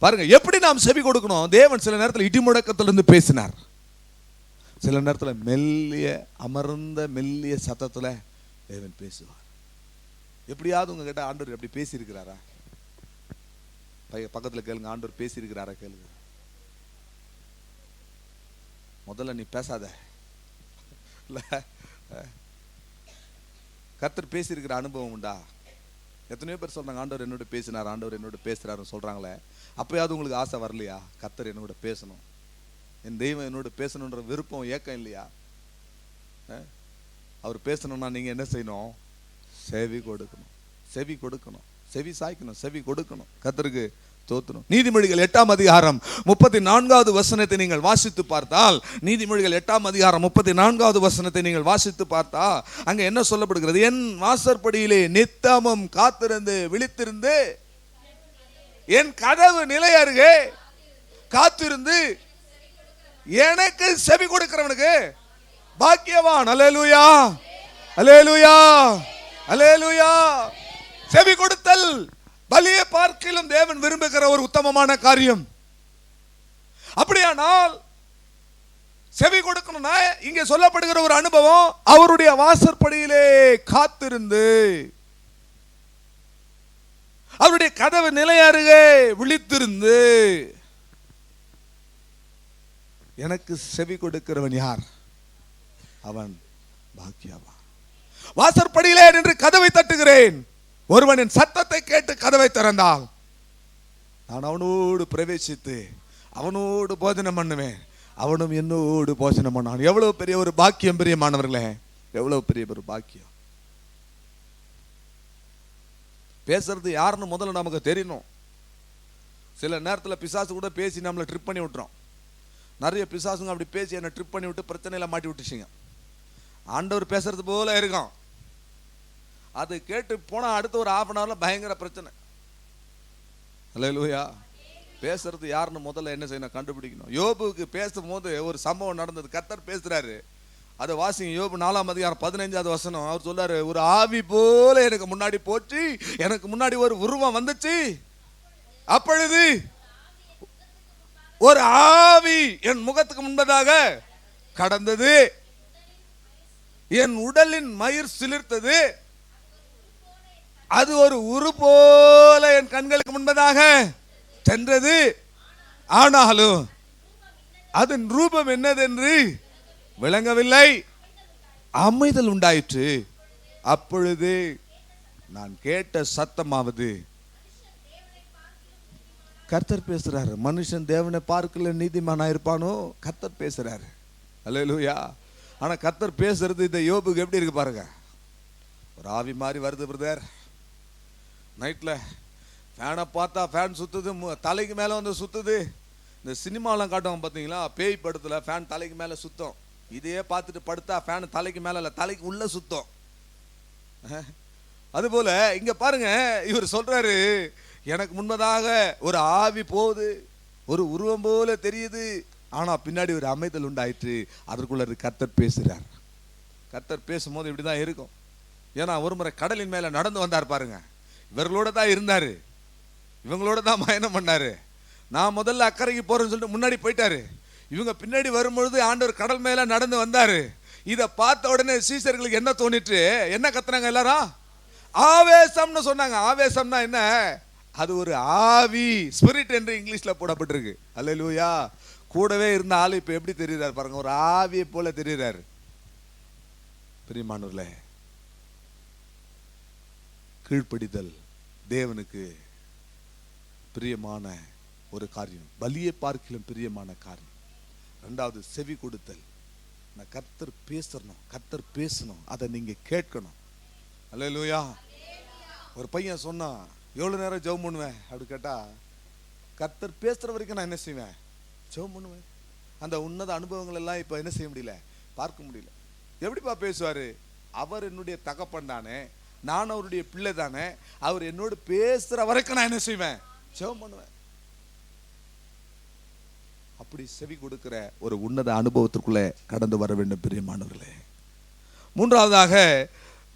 பாருங்க, எப்படி நாம் செவி கொடுக்கணும். தேவன் சில நேரத்தில் இடிமுழக்கத்திலிருந்து பேசினார், சில நேரத்தில் மெல்லிய அமர்ந்த மெல்லிய சத்தத்தில் தேவன் பேசுவார். எப்படியாவது உங்ககிட்ட ஆண்டவர் எப்படி பேசியிருக்கிறாரா? பக்கத்தில் கேளுங்க, ஆண்டவர் பேசியிருக்கிறாரா கேளுங்க. முதல்ல நீ பேசாத, கர்த்தர் பேசியிருக்கிற அனுபவம் உண்டா? எத்தனையோ பேர் சொல்றாங்க, ஆண்டவர் என்னோட பேசினார், ஆண்டவர் என்னோட பேசுறாருன்னு சொல்றாங்களே. அப்பயாவது உங்களுக்கு ஆசை வரலையா? கர்த்தர் என்னோட பேசணும், என் தெய்வம் என்னோட பேசணுன்ற விருப்பம், ஏக்கம் இல்லையா? அவர் பேசணும்னா நீங்க என்ன செய்யணும்? செவி கொடுக்கணும், செவி கொடுக்கணும், செவி சாய்க்கணும், செவி கொடுக்கணும், கர்த்தருக்கு நீதிமொழிகள் 8ஆம் அதிகாரம் 34வது வசனத்தை நீங்கள் வாசித்து பார்த்தால், நீதிமொழிகள் 8ஆம் அதிகாரம் 34வது வசனத்தை நீங்கள் வாசித்து பார்த்தா அங்க என்ன சொல்லப்படுகிறது? என் வாசற்படியிலே நித்தமும் காத்திருந்து விழித்திருந்து என் கதவு நிலை அருகே காத்திருந்து எனக்கு செவி கொடுக்கிறவனுக்கு பாக்கியவான். அல்லேலூயா, அல்லேலூயா, அல்லேலூயா. செவி கொடுத்தல் பலியை பார்க்கிலும் தேவன் விரும்புகிற ஒரு உத்தமமான காரியம். அப்படியானால் செவி கொடுக்கணும்னா இங்கே சொல்லப்படுகிற ஒரு அனுபவம், அவருடைய வாசற்படியிலே காத்திருந்து அவருடைய கதவு நிலை அருகே விழித்திருந்து எனக்கு செவி கொடுக்கிறவன் யார்? அவன் பாக்கியவான். வாசற்படியிலே நின்று கதவை தட்டுகிறேன், ஒருவனின் சத்தத்தை கேட்டு கதவை திறந்தால் நான் அவனோடு பிரவேசித்து அவனோடு போஜனம் பண்ணுவேன், அவனும் என்னோடு போஜனம் பண்ணான். எவ்வளவு பெரிய ஒரு பாக்கியம் பிரியமானவர்களே, எவ்வளவு பெரிய ஒரு பாக்கியம். பேசுறது யாருன்னு முதல்ல நமக்கு தெரியணும். சில நேரத்தில் பிசாசு கூட பேசி நம்மளை ட்ரிப் பண்ணி விட்டுறோம். நிறைய பிசாசுங்க அப்படி பேசி என்னை ட்ரிப் பண்ணி விட்டு பிரச்சனையில மாட்டி விட்டுச்சிங்க. ஆண்டவர் பேசுறது போல இருக்கும், அது கேட்டு போனா அடுத்த ஒரு ½ மணி பயங்கர பிரச்சனை. அல்லேலூயா. பேசுறது யாருன்னு முதல்ல என்ன செய்யணும்? கண்டுபிடிக்கணும். யோபுக்கு பேசும்போது ஒரு சம்பவம் நடந்தது. கர்த்தர் பேசுறாரு, அதை வாசிங்க. யோபு 4ஆம் அதிகாரம் 15வது வசனம். அவர் சொல்றாரு, ஒரு ஆவி போல எனக்கு முன்னாடி போச்சு, எனக்கு முன்னாடி ஒரு உருவம் வந்துச்சு, அப்பொழுது ஒரு ஆவி என் முகத்துக்கு முன்பதாக கடந்தது, என் உடலின் மயிர் சிலிர்த்தது, அது ஒரு உரு போல என் கண்களுக்கு முன்பதாக சென்றது, ஆனாலும் அதன் ரூபம் என்னதென்று விளங்கவில்லை, அமைதல் உண்டாயிற்று. அப்பொழுது நான் கேட்ட சத்தமாவது, கர்த்தர் பேசுறாரு. மனுஷன் தேவனை பார்க்கல நீதிமானா இருப்பானோ? கர்த்தர் பேசுறாரு. அல்லேலூயா. ஆனா கர்த்தர் பேசுறது இந்த யோபுக்கு எப்படி இருக்கு பாருங்க. ஒரு ஆவி மாதிரி வருது பிரதர். நைட்ல ஃபேனை பார்த்தா ஃபேன் சுத்துது, தலைக்கு மேல வந்து சுத்துது. இந்த சினிமாலாம் காட்டுவாங்க பார்த்தீங்களா, பேய் படத்துல ஃபேன் தலைக்கு மேல சுத்தம். இதையே பார்த்துட்டு படுத்தா ஃபேன் தலைக்கு மேல இல்ல, தலைக்கு உள்ள சுத்தம். அதுபோல இங்க பாருங்க, இவர் சொல்றாரு, எனக்கு முன்பதாக ஒரு ஆவி போகுது, ஒரு உருவம் போல தெரியுது, ஆனா பின்னாடி ஒரு அமைதல் உண்டாயிற்று. அதற்குள்ள கர்த்தர் பேசுறார். கர்த்தர் பேசும்போது இப்படிதான் இருக்கும். ஏன்னா ஒரு முறை கடலின் மேல நடந்து வந்தார் பாருங்க. இவர்களோட தான் இருந்தாரு, இவங்களோட தான் பயணம் பண்ணாரு. நான் முதல்ல அக்கறைக்கு போறேன்னு சொல்லிட்டு முன்னாடி போயிட்டாரு. இவங்க பின்னாடி வரும்பொழுது ஆண்டவர் கடல் மேல நடந்து வந்தாரு. இதை பார்த்த உடனே சீசர்களுக்கு என்ன தோணிட்டு, என்ன கத்துனாங்க எல்லாரும்? ஆவேசம்னு சொன்னாங்க. ஆவேசம்னா என்ன? அது ஒரு ஆவி, ஸ்பிரிட் என்று இங்கிலீஷ்ல போடப்பட்டிருக்கு. அல்லேலூயா. கூடவே இருந்த ஆளு இப்ப எப்படி தெரியுறாரு பாருங்க, ஒரு ஆவியை போல தெரியுறாரு. பிரியமானவர்களே, கீழ்ப்படிதல் தேவனுக்கு பிரியமான ஒரு காரியம், பலியை பார்க்கிலும் பிரியமான காரியம். ரெண்டாவது செவி கொடுத்தல். கர்த்தர் பேசணும், கர்த்தர் பேசணும், அதை நீங்க கேட்கணும். அல்லேலூயா. ஒரு பையன் சொன்னா, எவ்வளவு நேரம் ஜெபம் பண்ணுவேன் அப்படி கேட்டா, கர்த்தர் பேசுற வரைக்கும் நான் என்ன செய்வேன்? ஜெபம் பண்ணுவேன். அந்த உன்னத அனுபவங்கள் எல்லாம் இப்ப என்ன செய்ய முடியல, பார்க்க முடியல. எப்படிப்பா பேசுவாரு? அவர் என்னுடைய தகப்பன் தானே, நான் அவருடைய பிள்ளை தானே, அவர் என்னோடு பேசுற வரைக்கும் நான் என்ன செய்வேன்? ஜெபம் பண்ணுவேன். அப்படி செவி கொடுக்கிற ஒரு உன்னத அனுபவத்திற்குள்ள கடந்து வர வேண்டும் பிரியமானவர்களே. மூன்றாவதாக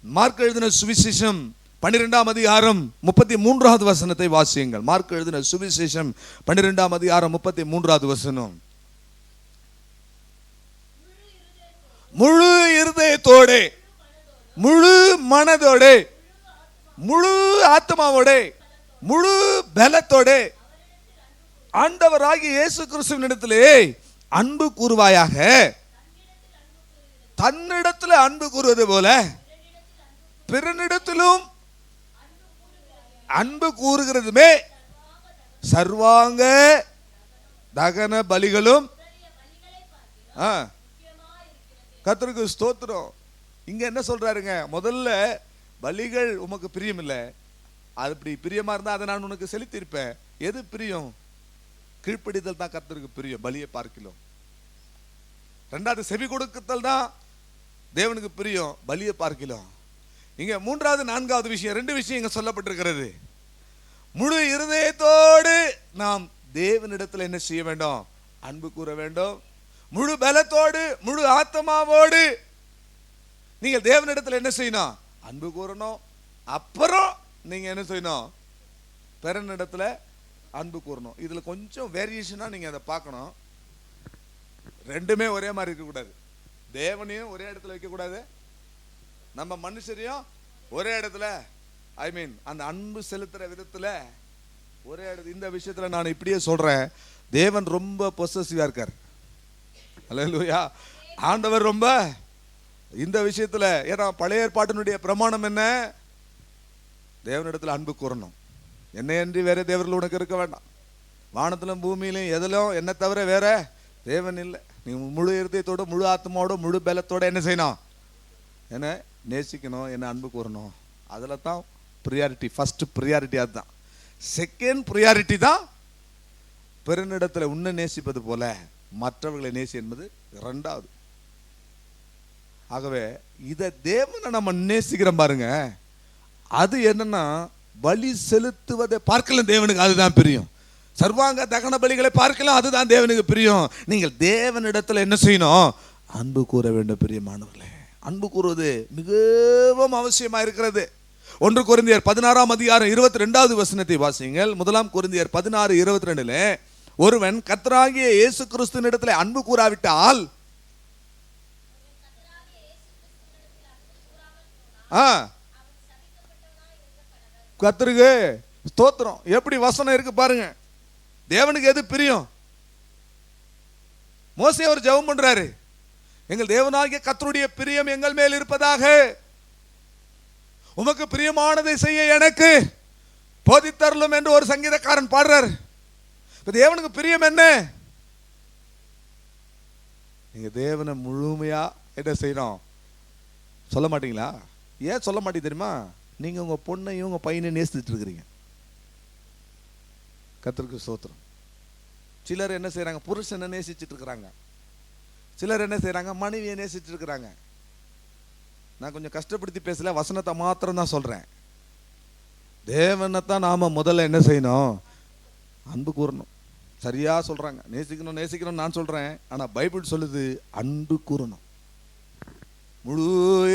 மார்க் எழுதின சுவிசேஷம் 12ஆம் அதிகாரம் 33வது வசனத்தை வாசியுங்கள். மார்க் எழுதின சுவிசேஷம் 12ஆம் அதிகாரம் 33வது வசனம். முழு இருதயத்தோட, முழு மனதோட, முழு ஆத்மாவோட, முழு பலத்தோட ஆண்டவராகிய இயேசு கிறிஸ்துவினிடத்திலே அன்பு கூறுவாயாக. தன்னிடத்தில் அன்பு கூறுவது போல பிறனிடத்திலும் அன்பு கூறுகிறதுமே சர்வாங்க தகன பலிகளும். கர்த்தருக்கு ஸ்தோத்திரம். இங்க என்ன சொல்றாருங்க? முதல்ல பலிகள் உமக்கு பிரியம் இல்லை, அது இப்படி பிரியமா இருந்தா அதை நான் உனக்கு செலுத்தியிருப்பேன். எது பிரியம்? கீழ்ப்படிதல் தான் கர்த்தருக்கு பிரியம், பலியை பார்க்கலாம். ரெண்டாவது செவி கொடுக்குதல் தான் தேவனுக்கு பிரியம், பலியை பார்க்கலாம். இங்க மூன்றாவது நான்காவது விஷயம், ரெண்டு விஷயம் இங்க சொல்லப்பட்டிருக்கிறது. முழு இருதயத்தோடு நாம் தேவனிடத்தில் என்ன செய்ய வேண்டும்? அன்பு கூற வேண்டும். முழு பலத்தோடு முழு ஆத்மாவோடு நீங்கள் தேவனிடத்தில் என்ன செய்யணும்? அன்பு கூறணும். அப்புறம் நீங்க என்ன செய்யணும்? பிறனிடத்துல அன்பு கூறணும். இதுல கொஞ்சம் வேரியேஷனா நீங்க அதை பார்க்கணும். ரெண்டுமே ஒரே மாதிரி இருக்கக்கூடாது. தேவனையும் ஒரே இடத்துல வைக்க கூடாது, நம்ம மனுஷரையும் ஒரே இடத்துல, ஐ மீன் அந்த அன்பு செலுத்துற விதத்துல ஒரே இடத்துல. இந்த விஷயத்துல நான் இப்படியே சொல்றேன், தேவன் ரொம்ப பொசசிவா இருக்கார். அல்லேலூயா. ஆண்டவர் ரொம்ப இந்த விஷயத்துல, ஏன்னா பழைய ஏற்பாட்டினுடைய பிரமாணம் என்ன? தேவனிடத்துல அன்பு கூறணும். என்னையன்றி வேற தேவர்கள் உனக்கு இருக்க வேண்டாம். வானத்திலும் பூமியிலும் எதிலும் என்ன தவிர வேற தேவன் இல்லை. நீ முழு இருதயத்தோட முழு ஆத்மாவோட முழு பலத்தோட என்ன செய்யணும்? என்ன நேசிக்கணும், என்ன அன்பு கூறணும். அதில் தான் ப்ரியாரிட்டி, ஃபர்ஸ்ட் ப்ரியாரிட்டி அதுதான். செகண்ட் ப்ரியாரிட்டி தான் பெருநிடத்தில் உன்னை நேசிப்பது போல மற்றவர்களை நேசி என்பது இரண்டாவது. ஆகவே இதை தேவனை நம்ம நேசிக்கிறோம் பாருங்க, அது என்னன்னா பலி செலுத்துவதை பார்க்கலாம் தேவனுக்கு அதுதான் பிரியம். சர்வாங்க தகன பலிகளை பார்க்கலாம், அதுதான் தேவனுக்கு பிரியம். நீங்கள் தேவனிடத்தில் என்ன செய்யணும்? அன்பு கூற வேண்டும். பிரியமானவர்களே, அன்பு கூறுவது மிகவும் அவசியமா இருக்கிறது. 1 கொரிந்தியர் 16:22 வாசியுங்கள். 1 கொரிந்தியர் 16:22 ஒருவன் கர்த்தராகிய இயேசு கிறிஸ்துவினிடத்தில் அன்பு கூறாவிட்டால் கர்த்தருக்கு ஸ்தோத்திரம். எப்படி வசனம் இருக்கு பாருங்க. தேவனுக்கு எது பிரியம்? மோசே அவர் ஜெபம் பண்றாரு, எங்கள் தேவனாகிய கர்த்தருடைய பிரியம் எங்கள் மேல் இருப்பதாக, உமக்கு பிரியமானதை செய்ய எனக்கு போதித்தருளும் என்று ஒரு சங்கீதக்காரன் பாடுறார். தேவனுக்கு பிரியம் என்ன? நீங்க தேவனை முழுமையா என்ன செய்யணும்? சொல்ல மாட்டீங்களா? ஏன் சொல்ல மாட்டீங்க தெரியுமா? நீங்க உங்க பொண்ணையும் உங்க பையனையும் நேசிச்சுட்டு இருக்கிறீங்க. கர்த்தருக்கு ஸ்தோத்திரம். சிலர் என்ன செய்யறாங்க? புருஷனை நேசிச்சுட்டு இருக்கிறாங்க. சிலர் என்ன செய்யறாங்க? மனைவியை நேசிச்சுட்டு இருக்கிறாங்க. நான் கொஞ்சம் கஷ்டப்படுத்தி பேசல, வசனத்தை மாத்திரம் தான் சொல்றேன். தேவனை தான் நாம முதல்ல என்ன செய்யணும்? அன்பு கூறணும். சரியா சொல்றாங்க, நேசிக்கணும் நேசிக்கணும் நான் சொல்றேன். ஆனா பைபிள் சொல்லுது அன்பு கூறணும். முழு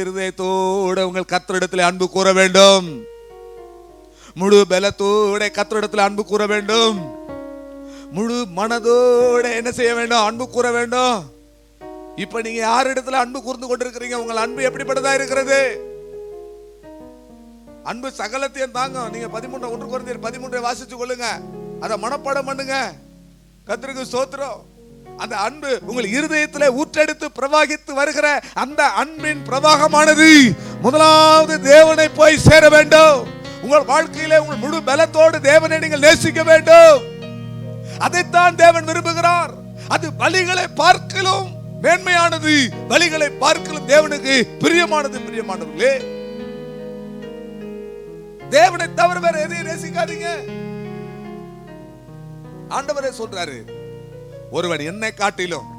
இருதயத்தோட உங்கள் கர்த்தரிடத்தில் அன்பு கூற வேண்டும். முழு பலத்தோட கர்த்தரிடத்தில் அன்பு கூற வேண்டும். முழு மனதோட என்ன செய்ய வேண்டும்? அன்பு கூற வேண்டும். இப்ப நீங்க யார் இடத்துல அன்பு கூர்ந்து கொண்டிருக்கிறீங்க? உங்கள் அன்பு எப்படிப்பட்டதா இருக்கிறது? அன்பு சகலத்தையும் தாங்க. நீங்க 1 கொரிந்தியர் 13 வாசிச்சு கொள்ளுங்க, அதை மனப்பாடம் பண்ணுங்க. கர்த்தருக்கு ஸ்தோத்திரம். அந்த அன்பு உங்கள் இருதயத்திலே ஊற்றெடுத்து பிரவாகித்து வருகிற அந்த அன்பின் பிரவாகமானது முதலாவது தேவனை போய் சேர வேண்டும். உங்கள் வாழ்க்கையிலே உங்கள் முழு பலத்தோடு தேவனை நீங்கள் நேசிக்க வேண்டும். அதைத்தான் தேவன் விரும்புகிறார். அது பலிகளை பார்க்கலும் மேன்மையானது, பலிகளை பார்க்கலும் தேவனுக்கு பிரியமானது. பிரியமானவர்களே, தேவனை தவிர வேற எதையும் நேசிக்காதீங்க. ஆண்டவரே சொல்றாரு, ஒருவன் என்னை காட்டிலும்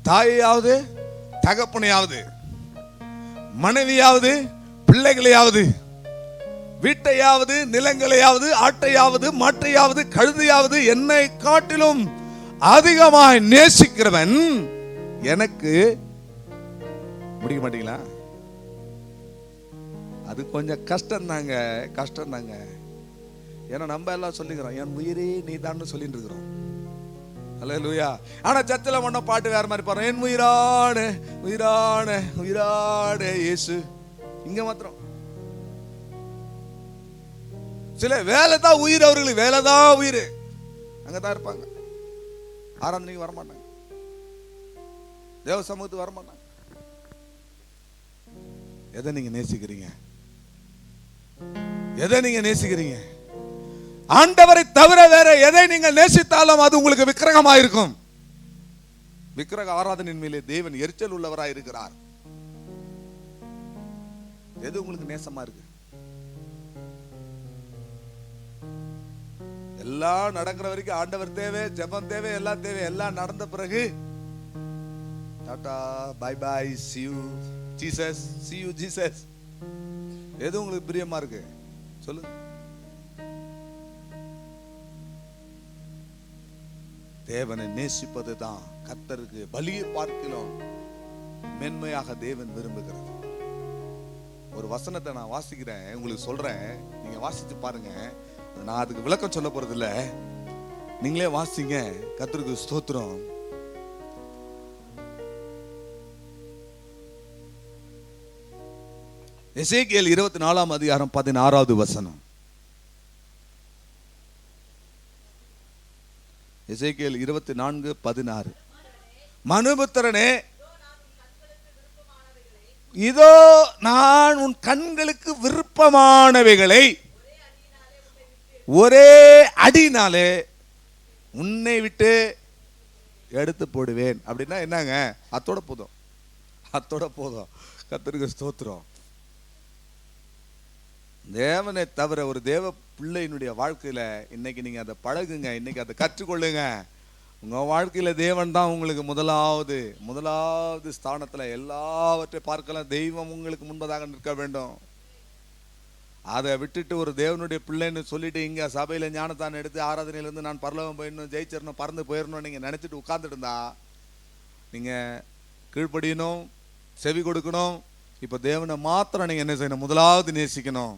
தாயையாவது தகப்பனையாவது மனைவியாவது பிள்ளைகளையாவது வீட்டையாவது நிலங்களையாவது ஆட்டையாவது மாட்டையாவது கழுதையாவது என்னை காட்டிலும் அதிகமாய் நேசிக்கிறவன் எனக்கு முடிக்க மாட்டீங்களா? அது கொஞ்சம் கஷ்டம் தாங்க, கஷ்டம் தாங்க. ஏன்னா நம்ம எல்லாம் சொல்லிக்கிறோம், என் உயிரே நீ தான் சொல்லிட்டு இருக்கிறோம். அல்லேலூயா. ஆனா சர்ச்சில் ஒன்ன பாட்டு வேற மாதிரி பாருங்க, என் உயிரான உயிரான உயிரான இயேசு. இங்க மாத்திரம் சில வேலை தான் உயிர், அவர்களுக்கு வேலை தான் உயிர். அங்கதான் இருப்பாங்க, ஆராதனைக்கு வரமாட்டாங்க, தேவ சமூகத்துக்கு வரமாட்டாங்க. எதை நீங்க நேசிக்கிறீங்க? எதை நீங்க நேசிக்கிறீங்க? ஆண்டவரை தவிர வேற எதை நீங்கள் நேசித்தாலும் அது உங்களுக்கு விக்கிரகமாக இருக்கும். விக்கிரக ஆராதனையின் மேலே தேவன் எரிச்சல் உள்ளவராய் இருக்கிறார். எது உங்களுக்கு நேசமா இருக்கு? எல்லாம் நடக்கிற வரைக்கும் ஆண்டவர் தேவை, ஜெபம் தேவை, எல்லாம் தேவை. எல்லாம் நடந்த பிறகு tata bye bye, see you Jesus, see you Jesus. எது உங்களுக்கு பிரியமா இருக்கு சொல்லுங்க. தேவனை நேசிப்பது தான் கர்த்தருக்கு பலியை பார்க்கலாம் மென்மையாக தேவன் விரும்புகிறது. ஒரு வசனத்தை நான் வாசிக்கிறேன், உங்களுக்கு சொல்றேன், நீங்க வாசிச்சு பாருங்க. நான் அதுக்கு விளக்கம் சொல்ல போறது இல்ல, நீங்களே வாசிங்க. கர்த்தருக்கு ஸ்தோத்திரம். எசேக்கியேல் 24ஆம் அதிகாரம் 16வது வசனம். எசேக்கியேல் 24:16. மனுபுத்திரனே, இதோ நான் உன் கண்களுக்கு விருப்பமானவைகளை ஒரே அடினாலே உன்னை விட்டு எடுத்து போடுவேன். அப்படின்னா என்னங்க? அத்தோட போதும், அத்தோட போதும். கர்த்தருக்கு ஸ்தோத்திரம். தேவனை தவிர ஒரு தேவ பிள்ளையினுடைய வாழ்க்கையில இன்னைக்கு நீங்க அதை பழகுங்க, இன்னைக்கு அதை கற்றுக்கொள்ளுங்க. உங்க வாழ்க்கையில தேவன் தான் உங்களுக்கு முதலாவது ஸ்தானத்துல. எல்லாவற்றை பார்க்கலாம், தெய்வம் உங்களுக்கு முன்பதாக நிற்க வேண்டும். அதை விட்டுட்டு ஒரு தேவனுடைய பிள்ளைன்னு சொல்லிட்டு இங்க சபையில ஞானத்தான் எடுத்து ஆராதனையிலிருந்து நான் பரலோகம் போயிடணும், ஜெயிச்சிடணும், பறந்து போயிடணும் நீங்க நினைச்சிட்டு உட்கார்ந்துட்டு இருந்தா நீங்க கீழ்ப்படியணும், செவி கொடுக்கணும். இப்ப தேவனை மாத்திரம் நீங்க என்ன செய்யணும்? முதலாவது நேசிக்கணும்.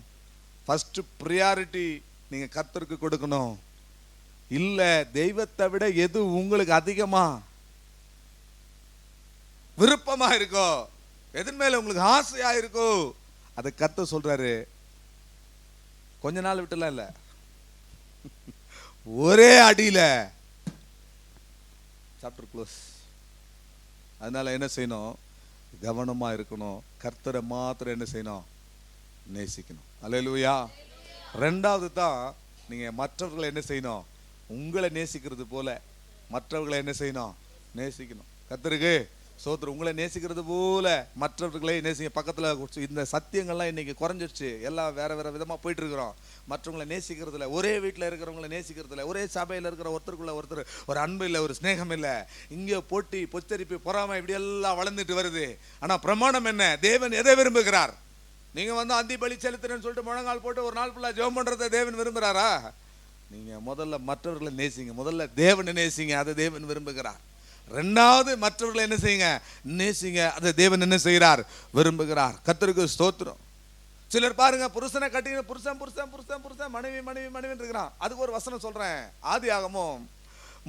ஃபர்ஸ்ட் ப்ரியாரிட்டி நீங்க கர்த்தருக்கு கொடுக்கணும். இல்ல தெய்வத்தை விட எது உங்களுக்கு அதிகமா விருப்பமா இருக்கோ, எதன் மேல உங்களுக்கு ஆசையா இருக்கோ, அதை கர்த்தர் சொல்றாரு. கொஞ்ச நாள் விட்டுலாம் இல்ல, ஒரே அடியில சாப்டர் க்ளோஸ். அதனால என்ன செய்யணும்? கவனமா இருக்கணும். கர்த்தரை மாத்திரம் என்ன செய்யணும்? நேசிக்கணும். அல்லேலூயா. ரெண்டாவது தான் நீங்க மற்றவர்களை என்ன செய்யணும்? உங்களை நேசிக்கிறது போல மற்றவர்களை என்ன செய்யணும்? நேசிக்கணும். கர்த்தருக்கு சோத்திரம். உங்களை நேசிக்கிறது போல மற்றவர்களை நேசிக்க. பக்கத்துல இந்த சத்தியங்கள்லாம் இன்னைக்கு குறைஞ்சிருச்சு, எல்லாம் வேற வேற விதமா போயிட்டு இருக்கிறோம். மற்றவங்களை நேசிக்கிறதுல, ஒரே வீட்டில் இருக்கிறவங்களை நேசிக்கிறதுல, ஒரே சபையில் இருக்கிற ஒருத்தருக்குள்ள ஒருத்தர் ஒரு அன்பு இல்லை, ஒரு ஸ்நேகம் இல்லை. இங்கே போட்டி, பொச்சரிப்பு, பொறாமை இப்படி எல்லாம் வளர்ந்துட்டு வருது. ஆனா பிரமாணம் என்ன? தேவன் எதை விரும்புகிறார்? நீங்க அந்தி பலி செலுத்துறேன்னு சொல்லிட்டு முழங்கால் போட்டு ஒரு நாள் ஃபுல்லா ஜெபம் பண்றதை தேவன் விரும்புகிறாரா? நீங்க முதல்ல மற்றவர்களை நேசிங்க, முதல்ல தேவனை நேசிங்க, அதை தேவன் விரும்புகிறார். ரெண்டாவது மற்றவர்களை என்ன செய்யுங்க? நேசிங்க, அதை தேவன் என்ன செய்கிறார்? விரும்புகிறார். கர்த்தருக்கு ஸ்தோத்திரம். சிலர் பாருங்க, புருஷனை கட்டி புருஷன் புருஷன் புருஷன் புருஷன் மனைவி மனைவி மனைவி இருக்கிறான். அதுக்கு ஒரு வசனம் சொல்றேன். ஆதியாகமம்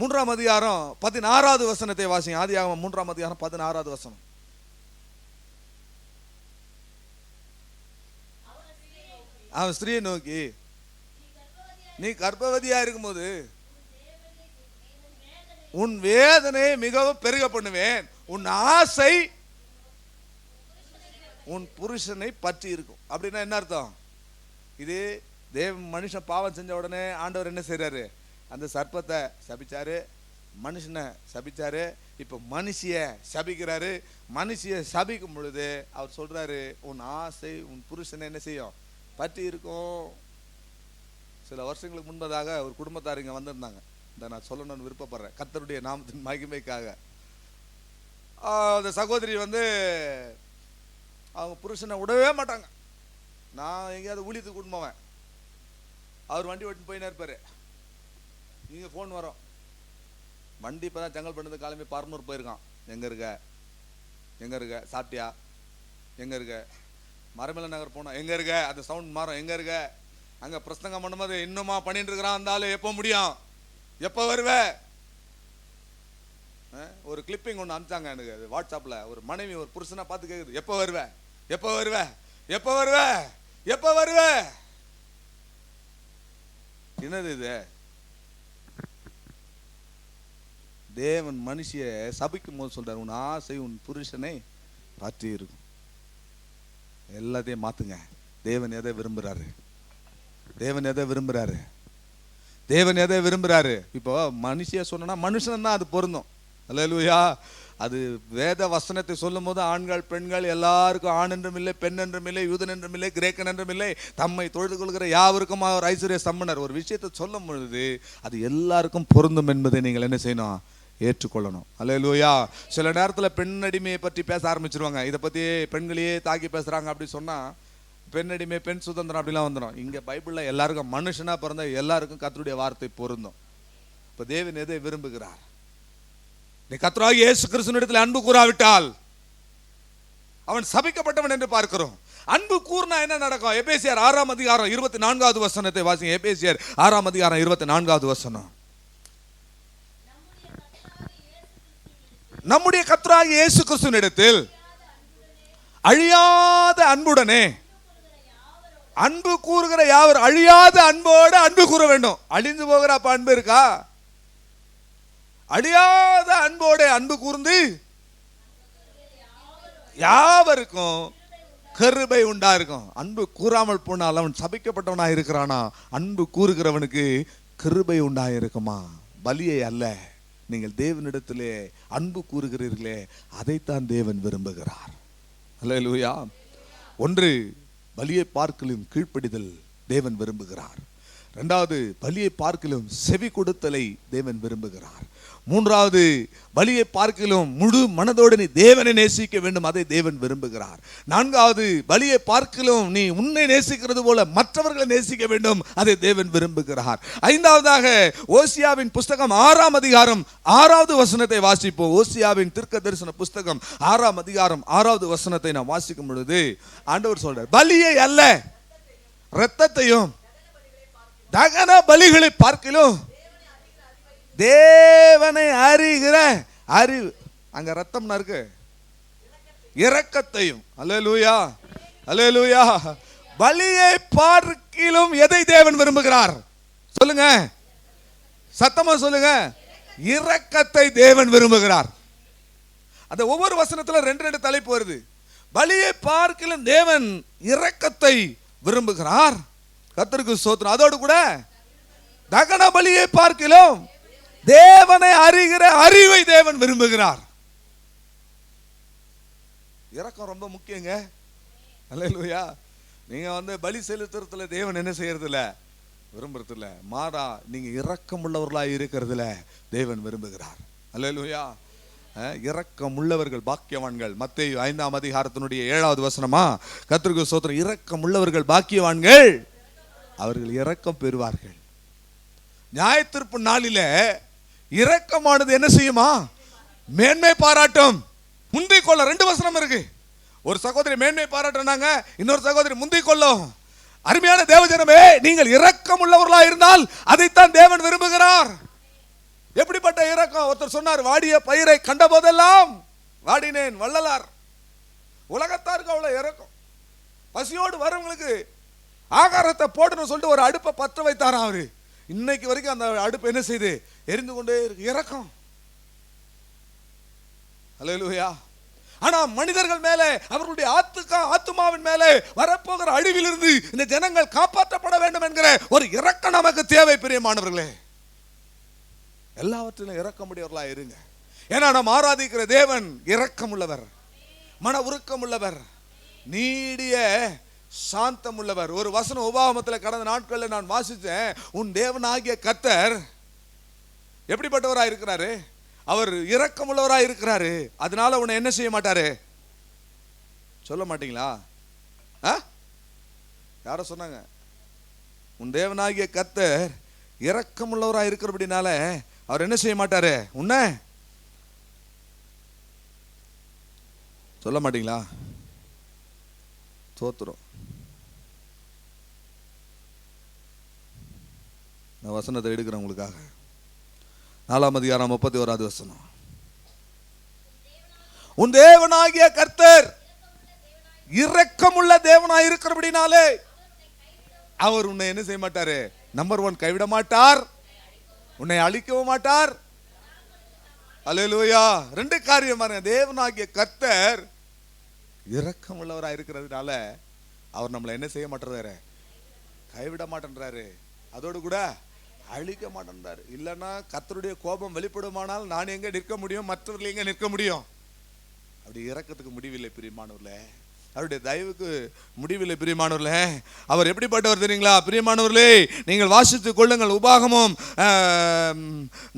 3ஆம் அதிகாரம் 16வது வசனத்தை வாசிங்க. ஆதியாகமம் 3ஆம் அதிகாரம் 16வது வசனம். அவன் ஸ்திரீயை நோக்கி, நீ கர்ப்பவதியா இருக்கும்போது உன் வேதனை மிகவும் பெருக பண்ணுவேன், உன் ஆசை உன் புருஷனை பற்றி இருக்கும். அப்படின்னா என்ன அர்த்தம்? இது மனுஷன் பாவம் செஞ்ச உடனே ஆண்டவர் என்ன செய்யறாரு? அந்த சர்ப்பத்தை சபிச்சாரு, மனுஷனை சபிச்சாரு, இப்ப மனுஷிய சபிக்கிறாரு. மனுஷிய சபிக்கும் பொழுது அவர் சொல்றாரு, உன் ஆசை உன் புருஷனை என்ன செய்யும்? பற்றி இருக்கும். சில வருஷங்களுக்கு முன்பதாக ஒரு குடும்பத்தார் இங்க வந்திருந்தாங்க. இதை நான் சொல்லணும்னு விருப்பப்படுறேன், கர்த்தருடைய நாமத்தின் மகிமைக்காக. அந்த சகோதரி அவங்க புருஷனை விடவே மாட்டாங்க. நான் எங்கேயாவது ஊழியத்துக்கு கூட்டிட்டு போவேன், அவர் வண்டி ஓட்டின்னு போயினே இருப்பாரு. நீங்க ஃபோன் வரும், வண்டி இப்பதான் செங்கல் பண்ணது கிளம்பி பரனூர் போயிருக்கான். எங்க இருக்க சாப்பிட்டியா? எங்க இருக்க? மரமேல நகர் போனோம், எங்க இருக்க? அந்த சவுண்ட் மாறும், எங்க இருக்க? அங்க பிரசங்கம் பண்ணும்போது இன்னுமா பண்ணிட்டு இருக்கிறான், இருந்தாலும் எப்போ முடியும், எப்போ வருவ? ஒரு கிளிப்பிங் ஒன்று அனுப்பிச்சாங்க எனக்கு வாட்ஸ்அப்ல. ஒரு மனைவி ஒரு புருஷனா பார்த்து கேக்குது, எப்போ வருவ, எப்போ வருவ, எப்போ வருவ, எப்போ வருவ? என்னது இது? தேவன் மனுஷிய சபிக்கும் போது சொல்றாரு, உன் ஆசை உன் புருஷனை பற்றி இருக்கும். எல்லாத்தையும் மாத்துங்க. தேவன் எதை விரும்புறாரு? தேவன் எதை விரும்புறாரு? தேவன் எதை விரும்புறாரு? இப்போ மனுஷிய சொன்னா மனுஷன் தான் அது பொருந்தும். அல்லேலூயா. அது வேத வசனத்தை சொல்லும் போது ஆண்கள் பெண்கள் எல்லாருக்கும், ஆண் என்றும் இல்லை, பெண் என்றும் இல்லை, யூதன் என்றும் இல்லை, கிரேக்கன் என்றும் இல்லை, தம்மை தொழுது கொள்கிற யாவருக்கும் அவர் ஐஸ்வர்ய சம்பனர். ஒரு விஷயத்தை சொல்லும் பொழுது அது எல்லாருக்கும் பொருந்தும் என்பதை நீங்கள் என்ன செய்யணும்? ஏற்றுக்கொள்ளணும். அல்லேலூயா. சில நேரத்தில் பெண் அடிமையை பற்றி பேச ஆரம்பிச்சிருவாங்க. இதை பற்றி பெண்களையே தாக்கி பேசுகிறாங்க அப்படி சொன்னால் பெண் அடிமை, பெண் சுதந்திரம் அப்படிலாம் வந்துடும். இங்கே பைபிளில் எல்லாருக்கும், மனுஷனாக பிறந்த எல்லாருக்கும் கர்த்தருடைய வார்த்தை பொருந்தும். இப்போ தேவன் எதை விரும்புகிறார்? நீ கர்த்தராகிய இயேசு கிறிஸ்துவினிடத்தில் அன்பு கூறாவிட்டால் அவன் சபிக்கப்பட்டவன் என்று பார்க்கிறோம். அன்பு கூர்னா என்ன நடக்கும்? எபேசியர் 6ஆம் அதிகாரம் 24வது வசனத்தை வாசிங்க. எபேசியர் 6ஆம் அதிகாரம் 24வது வசனம். நம்முடைய கர்த்தராகிய இயேசு கிறிஸ்துவினிடத்தில் அழியாத அன்புடனே அன்பு கூறுகிற யாவர், அழியாத அன்போடு அன்பு கூற வேண்டும். அழிந்து போகிற அப்ப அன்பு இருக்கா? அழியாத அன்போடு அன்பு கூர்ந்து யாவருக்கும் கிருபை உண்டா இருக்கும். அன்பு கூறாமல் போனால் அவன் சபிக்கப்பட்டவனா இருக்கிறானா? அன்பு கூறுகிறவனுக்கு கிருபை உண்டா இருக்குமா? பலியை அல்ல. நீங்கள் தேவனிடத்திலே அன்பு கூறுகிறீர்களே, அதைத்தான் தேவன் விரும்புகிறார். அல்லேலூயா. ஒன்று, பலியை பார்க்கலும் கீழ்ப்படிதல் தேவன் விரும்புகிறார். இரண்டாவது, பலியை பார்க்கலும் செவி கொடுத்தலை தேவன் விரும்புகிறார். மூன்றாவது, பலியை பார்க்கலும் முழு மனதோடு நீ தேவனை நேசிக்க வேண்டும், அதை தேவன் விரும்புகிறார். நான்காவது, பலியை பார்க்கலும் நீ உன்னை நேசிக்கிறது போல மற்றவர்களை நேசிக்க வேண்டும், அதை தேவன் விரும்புகிறார். ஐந்தாவதாக, ஓசியாவின் புஸ்தகம் 6ஆம் அதிகாரம் 6வது வசனத்தை வாசிப்போம். ஓசியாவின் தீர்க்க தரிசன புஸ்தகம் 6ஆம் அதிகாரம் 6வது வசனத்தை நான் வாசிக்கும் பொழுது ஆண்டவர் சொல்றார், பலியை அல்ல இரத்தத்தையும் தகன பலிகளை பார்க்கலும் தேவனை அறிகிற அறிவு, அங்க ரத்தம்னா இருக்கு, இரக்கத்தையும். அல்லேலூயா, அல்லேலூயா. பலியை பார்க்கிலும் எதை தேவன் விரும்புகிறார்? சொல்லுங்க, சத்தமா சொல்லுங்க. இரக்கத்தை தேவன் விரும்புகிறார். அந்த ஒவ்வொரு வசனத்துல 2 தலைப்பு வருது. பலியை பார்க்கிலும் தேவன் இரக்கத்தை விரும்புகிறார். கர்த்தருக்கு ஸ்தோத்திரம். அதோடு கூட தகன பலியை பார்க்கிலும் தேவனை அறிகிற அறிவை தேவன் விரும்புகிறார். இரக்கம் ரொம்ப முக்கியங்க. அல்லேலூயா. நீங்க பலி செலுத்துறதுல தேவன் என்ன செய்யறதில்ல? விரும்புறதில்ல. மாறா நீங்க இரக்கம் உள்ளவர்களாய் இருக்கிறதுல தேவன் விரும்புகிறார். அல்லேலூயா. இரக்கம் உள்ளவர்கள் பாக்கியவான்கள். மத்தேயு 5ஆம் அதிகாரத்தினுடைய 7வது வசனமா, கர்த்தருக்கு ஸ்தோத்திரம். இரக்கம் உள்ளவர்கள் பாக்கியவான்கள், அவர்கள் இரக்கம் பெறுவார்கள். நியாயத்தீர்ப்பு நாளில இரக்கமானது என்ன செய்யுமா? மேன்மை பாராட்டும். முந்திக் கொள்ள 2 வசனம் இருக்கு. ஒரு சகோதரி மேன்மை பாராட்டினாங்க, இன்னொரு சகோதரி முந்திக் கொள்ளும். அருமையான தேவஜனமே, நீங்கள் இரக்கம் உள்ளவர்களாக இருந்தால் அதைத்தான் தேவன் விரும்புகிறார். எப்படிப்பட்ட இரக்கம்? ஒருத்தர் சொன்னார், வாடிய பயிரை கண்ட போதெல்லாம் வாடினேன் வள்ளலார். உலகத்தாருக்கு அவ்வளவு இரக்கம். பசியோடு வரவங்களுக்கு ஆகாரத்தை போடணும் சொல்லிட்டு ஒரு அடுப்பை பற்ற வைத்தாராம் அவரு. இன்னைக்கு வரைக்கும் அந்த அடுப்பு என்ன செய்து எரிந்து கொண்டே இருக்கு. இரக்கம். அல்லேலூயா. ஆனா மனிதர்கள் மேலே, அவர்களுடைய ஆத்துமாவின் மேலே வரப்போகிற அழிவிலிருந்து இந்த ஜனங்கள் காப்பாற்றப்பட வேண்டும் என்கிற ஒரு இரக்கம் நமக்கு தேவை. பிரியமானவர்களே, எல்லாவற்றிலும் இரக்கமுடையவர்களா இருங்க. ஏன்னா நாம் ஆராதிக்கிற தேவன் இரக்கம் உள்ளவர், மன உருக்கம் உள்ளவர், நீடிய சாந்தம் உள்ளவர். ஒரு வசனம் உபாகமத்தில் கடந்த நாட்களில் நான் வாசித்தேன். உன் தேவனாகிய கர்த்தர் எப்படிப்பட்டவராக இருக்கிறாரு? அவர் இரக்கம் உள்ளவராக இருக்கிறாரு. அதனால உன்னை என்ன செய்ய மாட்டாரு? சொல்ல மாட்டீங்களா? யார சொன்னாங்க? உன் தேவனாகிய கர்த்தர் இரக்கம் உள்ளவராக இருக்கிறபடினால அவர் என்ன செய்ய மாட்டாரு? உன்னை சொல்ல மாட்டீங்களா? தோத்துரும். நான் வசனத்தை எடுக்கிறேன் உங்களுக்காக. 4ஆம் அதிகாரம் 31வது வசனம். உன் தேவனாகிய கர்த்தர் இரக்கமுள்ள தேவனாய் இருக்கிறபடினாலே அவர் உன்னை என்ன செய்ய மாட்டாரு? நம்பர் 1, கைவிட மாட்டார், உன்னை அழிக்கவும் மாட்டார். அல்லேலூயா. 2 காரியம் பாருங்க. தேவனாகிய கர்த்தர் இரக்கம் உள்ளவராக இருக்கிறதுனால அவர் நம்மளை என்ன செய்ய மாட்டாரு? கைவிட மாட்டேன்றாரு. அதோடு கூட அழிக்க மாட்டேன்றாரு. இல்லைன்னா கர்த்தருடைய கோபம் வெளிப்படுமானால் நான் எங்க நிற்க முடியும், மற்றவர்கள் எங்க நிற்க முடியும்? அப்படி இரக்கத்துக்கு முடிவில்லை பிரியமானவர்களே, அவருடைய தயவுக்கு முடிவில்லை பிரியமானவர்களே. அவர் எப்படிப்பட்டவர் தெரியுங்களா பிரியமானவர்களே? நீங்கள் வாசித்துக் கொள்ளுங்கள். உபாகமம்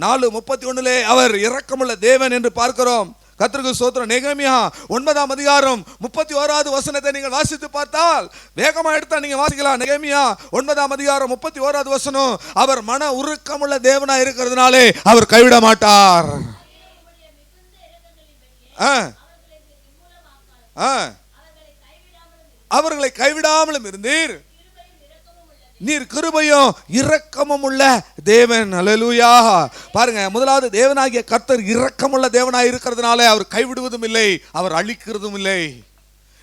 4:31 அவர் இரக்கமுள்ள தேவன் என்று பார்க்கிறோம். கர்த்தருக்கு ஸ்தோத்திரம். நெகேமியா 9ஆம் அதிகாரம் 31வது வசனத்தை நீங்கள் வாசித்து பார்த்தால், வேகமா எடுத்தா நீங்க வாசிக்கலாம். நெகேமியா 9ஆம் அதிகாரம் 31வது வசனம், அவர் மன உருக்கமுள்ள தேவனா இருக்கிறதுனாலே அவர் கைவிட மாட்டார். அவர்களை கைவிடாமலும் இருந்தீர், நீர் கிருபையும் இரக்கமும் உள்ள தேவன். அல்லேலூயா. பாருங்க, முதலாவது தேவனாகிய கர்த்தர் இரக்கமுள்ள தேவனாய் இருக்கிறதுனால அவர் கைவிடுவதும் இல்லை, அவர் அழிக்கிறதும் இல்லை.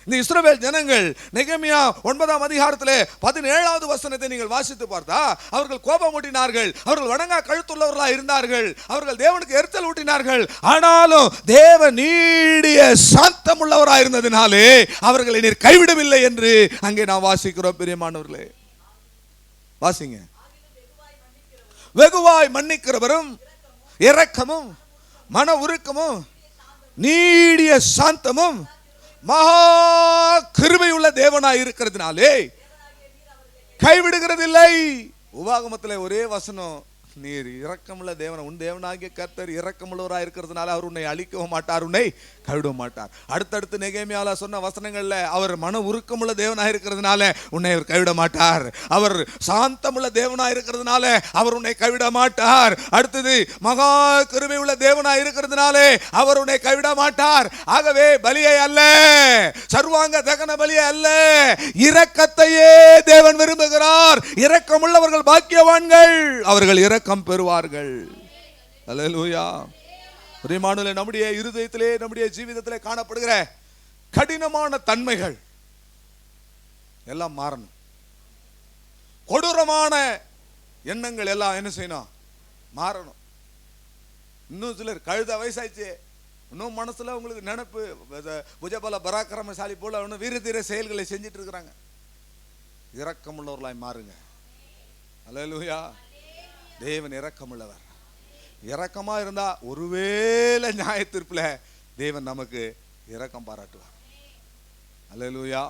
இந்த இஸ்ரவேல் ஜனங்கள் நெகேமியா 9ஆம் அதிகாரத்திலே 17வது வசனத்தை நீங்கள் வாசித்து பார்த்தா, அவர்கள் கோபம் ஊட்டினார்கள், அவர்கள் வணங்கா கழுத்துள்ளவர்களாக இருந்தார்கள், அவர்கள் தேவனுக்கு எரிச்சல் ஊட்டினார்கள். ஆனாலும் தேவன் நீடிய சாந்தம் உள்ளவராக இருந்ததினாலே அவர்களை நீர் கைவிடவில்லை என்று அங்கே நாம் வாசிக்கிறோம். பிரியமானவர்களே, வாசிங்க. வெகுவாய் மன்னிக்கிறவரும் இரக்கமும் மன உருக்கமும் நீடிய சாந்தமும் மகா கிருபையுள்ள தேவனாய் இருக்கிறதுனாலே கைவிடுகிறதில்லை. உபாகமத்தில் ஒரே வசனம், நீர் இரக்கமுள்ள தேவன், உன் தேவனாகிய கர்த்தர் இரக்கமுள்ளவராக இருக்கிறதுனால அவர் உன்னை அழிக்கவும் மாட்டார், உன்னை கைவிட மாட்டார். அடுத்தடுத்து நெகேமியால சொன்ன வசனங்கள்ல அவர் மன உருக்கமுள்ள தேவனாக இருக்கிறதுனால உன்னை அவர் கைவிட மாட்டார், அவர் சாந்தமுள்ள தேவனாக இருக்கிறதுனால அவர் உன்னை கைவிட மாட்டார். அடுத்தது மகா கிருபை உள்ள தேவனாக இருக்கிறதுனாலே அவர் உன்னை கைவிட மாட்டார். ஆகவே பலியை அல்ல, சர்வாங்க தகன பலியை அல்ல, இரக்கத்தையே தேவன் விரும்புகிறார். இரக்கமுள்ளவர்கள் பாக்கியவான்கள், அவர்கள் இரக்கம் பெறுவார்கள். அல்லேலூயா. பிரியமானவர்களே, நம்முடைய இருதயத்திலே நம்முடைய ஜீவிதத்திலே காணப்படுகிற கடினமான தன்மைகள் எல்லாம் மாறணும். கொடூரமான எண்ணங்கள் எல்லாம் என்ன செய்யணும்? மாறணும். இன்னும் சிலர் கழுத வயசாயிச்சு, இன்னும் மனசுல உங்களுக்கு நினைப்பு புஜபல பராக்கிரமசாலி போல இன்னும் வீர தீர செயல்களை செஞ்சிட்டு இருக்கிறாங்க. இரக்கமுள்ளவர்களாய் மாறுங்க. அல்லேலூயா. தேவன் இரக்கமுள்ளவர். இரக்கமா இருந்தா ஒருவேளை நியாய தீர்ப்புல தேவன் நமக்கு இரக்கம் பாராட்டுவார். அல்லேலூயா.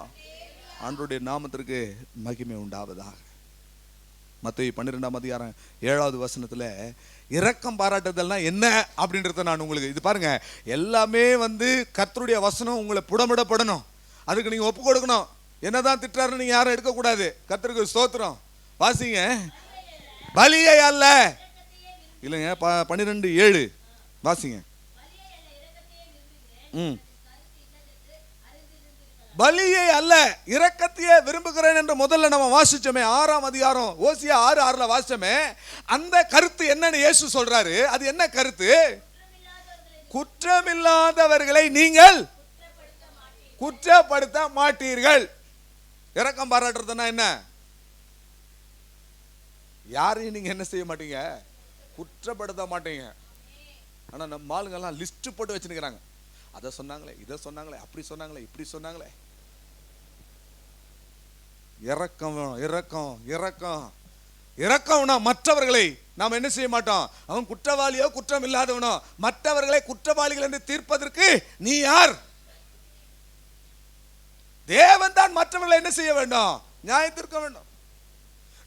ஆண்டவருடைய நாமத்திற்கு மகிமை உண்டாவதாக. மத்தேயு 12ஆம் அதிகாரம் 7வது வசனத்துல இரக்கம் பாராட்டுதல்னா என்ன அப்படின்றத நான் உங்களுக்கு இது பாருங்க, எல்லாமே கர்த்தருடைய வசனம் உங்களை புடமிடப்படணும். அதுக்கு நீங்க ஒப்பு கொடுக்கணும். என்னதான் திட்டுறாருன்னு நீங்க யாரும் எடுக்கக்கூடாது. கர்த்தருக்கு ஸ்தோத்திரம். வாசிங்க. பலியை அல்ல, இல்லைங்க 12:7 வாசிங்க. பலியை அல்ல இரக்கத்தையே விரும்புகிறேன் என்று முதல்ல நம்ம வாசிச்சோமே 6ஆம் அதிகாரம் ஓசியா 6:6 வாசிச்சோமே. அந்த கருத்து என்னன்னு இயேசு சொல்றாரு. அது என்ன கருத்து? குற்றமில்லாதவர்களை நீங்கள் குற்றப்படுத்த மாட்டீர்கள். இரக்கம் பாராட்டுறதுன்னா என்ன? யாரையும் நீங்க என்ன செய்ய மாட்டீங்க? குற்றப்படுத்த மாட்டீங்க. ஆனா நம்ம ஆளுங்கெல்லாம் லிஸ்ட் போட்டு வச்சுக்கிறாங்க. அதை சொன்னாங்களே, இதை சொன்னாங்களே, அப்படி சொன்னாங்களே, இப்படி சொன்னாங்களே. இரக்கம் வேணும். இரக்கம் இரக்கம் இரக்கம்னா மற்றவர்களை நாம் என்ன செய்ய மாட்டோம். அவன் குற்றவாளியோ குற்றம் இல்லாதவனோ மற்றவர்களை குற்றவாளிகள் என்று தீர்ப்பதற்கு நீ யார்? தேவன் தான் மற்றவர்களை என்ன செய்ய வேண்டும்? நியாயத்திற்க வேண்டும்.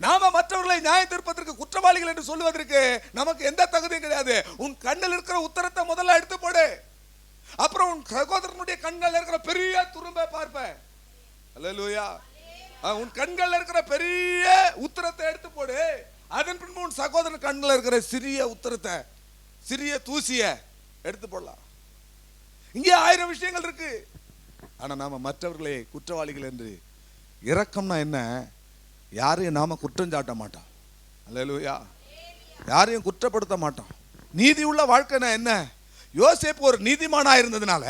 நாம மற்றவர்களை நியாயத்திற்பதற்கு குற்றவாளிகள் என்று சொல்லுவதற்கு நமக்கு எந்த தகுதியும் கிடையாது. உன் கண்ணில் இருக்கிற உத்தரத்தை முதல்ல எடுத்து போடு. அப்புறம் உன் சகோதரனுடைய கண்கள் இருக்கிற பெரிய துரும்பை பார்ப்ப. அல்லேலூயா. உன் கண்கள் இருக்கிற பெரிய உத்தரத்தை எடுத்து போடு. அதன் பின்பு உன் சகோதரன் கண்ணில் இருக்கிற சிறிய உத்தரத்தை, சிறிய தூசிய எடுத்து போடலாம். இங்கே 1000 விஷயங்கள் இருக்கு. ஆனா நாம மற்றவர்களே குற்றவாளிகள் என்று, இரக்கம்னா என்ன? யாரையும் நாம குற்றம் சாட்ட மாட்டோம். அல்லேலூயா. யாரையும் குற்றப்படுத்த மாட்டோம். நீதி உள்ள வாழ்க்கைனா என்ன? யோசேப்பு ஒரு நீதிமானா இருந்ததுனால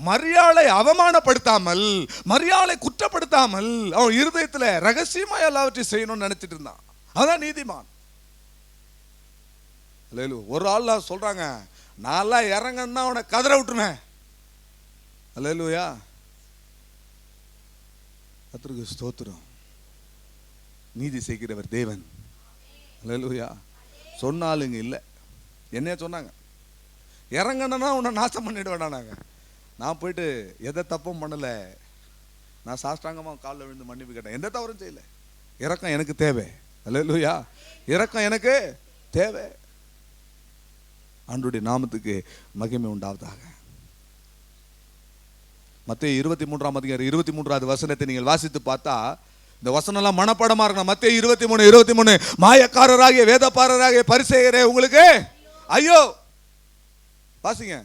மரியாளை அவமானப்படுத்தாமல், மரியாளை குற்றப்படுத்தாமல் அவன் இருதயத்துல ரகசியமா எல்லாவற்றையும் செய்யணும்னு நினைச்சிட்டு இருந்தான். அதான் நீதிமான். அல்லேலூயா. ஒரு ஆள் சொல்றாங்க, நான் இறங்கன்னா அவனை கதற விட்டுருவேன். அல்லேலூயா. கர்த்தருக்கு ஸ்தோத்திரம். நீதி செய்கிறவர் தேவன். அல்லேலூயா. சொன்னாலுங்க இல்லை. என்னைய சொன்னாங்க, இறங்கணுன்னா உன்னை நாசம் பண்ணிடுவேன். நான் போயிட்டு எதை தப்பும் பண்ணலை, நான் சாஷ்டாங்கமாக காலில் விழுந்து மன்னிப்பு கேட்டேன். எந்த தவறும் செய்யலை. இரக்கம் எனக்கு தேவை. அல்லேலூயா, இரக்கம் எனக்கு தேவை. ஆண்டவருடைய நாமத்துக்கு மகிமை உண்டாவதாக. மத்தேயு 23:23 வசனத்தை நீங்கள் வாசித்து பார்த்தா இந்த வசனம் எல்லாம் மனப்பாடமா இருக்கணும். மத்தேயு 23:23 மாயக்காரராகிய வேதபாரராகிய பரிசேயரே உங்களுக்கு ஐயோ. வாசிங்க.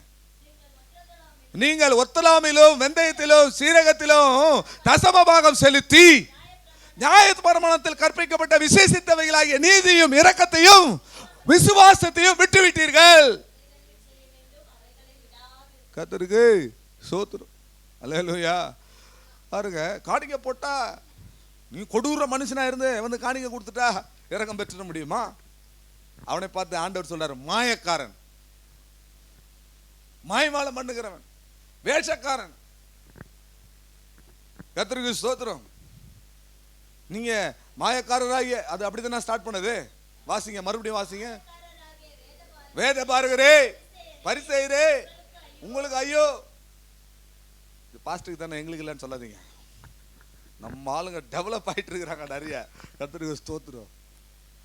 நீங்கள் ஒத்தலாமிலும் வெந்தயத்திலும் சீரகத்திலும் தசம பாகம் செலுத்தி நியாயப்பிரமாணத்தில் கற்பிக்கப்பட்ட விசேஷித்தவைகளாகிய நீதியும் இரக்கத்தையும் விசுவாசத்தையும் விட்டுவிட்டீர்கள். கர்த்தருக்கு ஸ்தோத்திரம். அல்லேலூயா. பாருங்க, காணிக்கை போட்டா நீ கொடூர மனுஷனா இருந்து வந்து காணிக்கை கொடுத்துட்டா இரக்கம் பெற்றிட முடியுமா? அவனை பார்த்து ஆண்டவர் சொல்றாரு, மாயக்காரன், மாயமாலம் பண்ணுகிறவன், வேஷக்காரன். கர்த்தருக்கு ஸ்தோத்திரம். நீங்க மாயக்காரராகிய, அது அப்படித்தானே ஸ்டார்ட் பண்ணது. வாசிங்க, மறுபடியும் வாசிங்க. வேத பாருகிறே பரிசேயரே உங்களுக்கு ஐயோ. பாஸ்டருக்கு தானே, எங்களுக்கு இல்லைன்னு சொல்லாதீங்க. நம்ம ஆளுங்க டெவலப் ஆயிட்டு இருக்கிறாங்க நிறைய. கர்த்தருக்கு ஸ்தோத்திரம்.